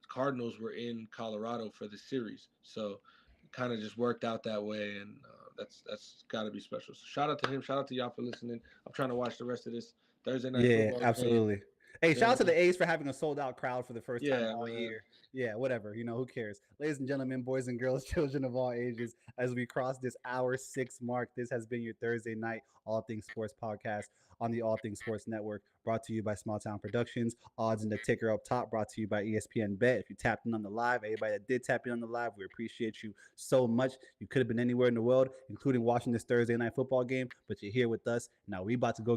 Cardinals were in Colorado for the series, so it kind of just worked out that way, and that's got to be special. So shout out to him. Shout out to y'all for listening. I'm trying to watch the rest of this Thursday night football. Yeah, absolutely. Game. Hey, shout out to the A's for having a sold-out crowd for the first time all year. Yeah, whatever. Who cares? Ladies and gentlemen, boys and girls, children of all ages, as we cross this hour 6 mark, this has been your Thursday night All Things Sports podcast on the All Things Sports Network, brought to you by Small Town Productions. Odds in the ticker up top, brought to you by ESPN Bet. If you tapped in on the live, everybody that did tap in on the live, we appreciate you so much. You could have been anywhere in the world, including watching this Thursday night football game, but you're here with us. Now we about to go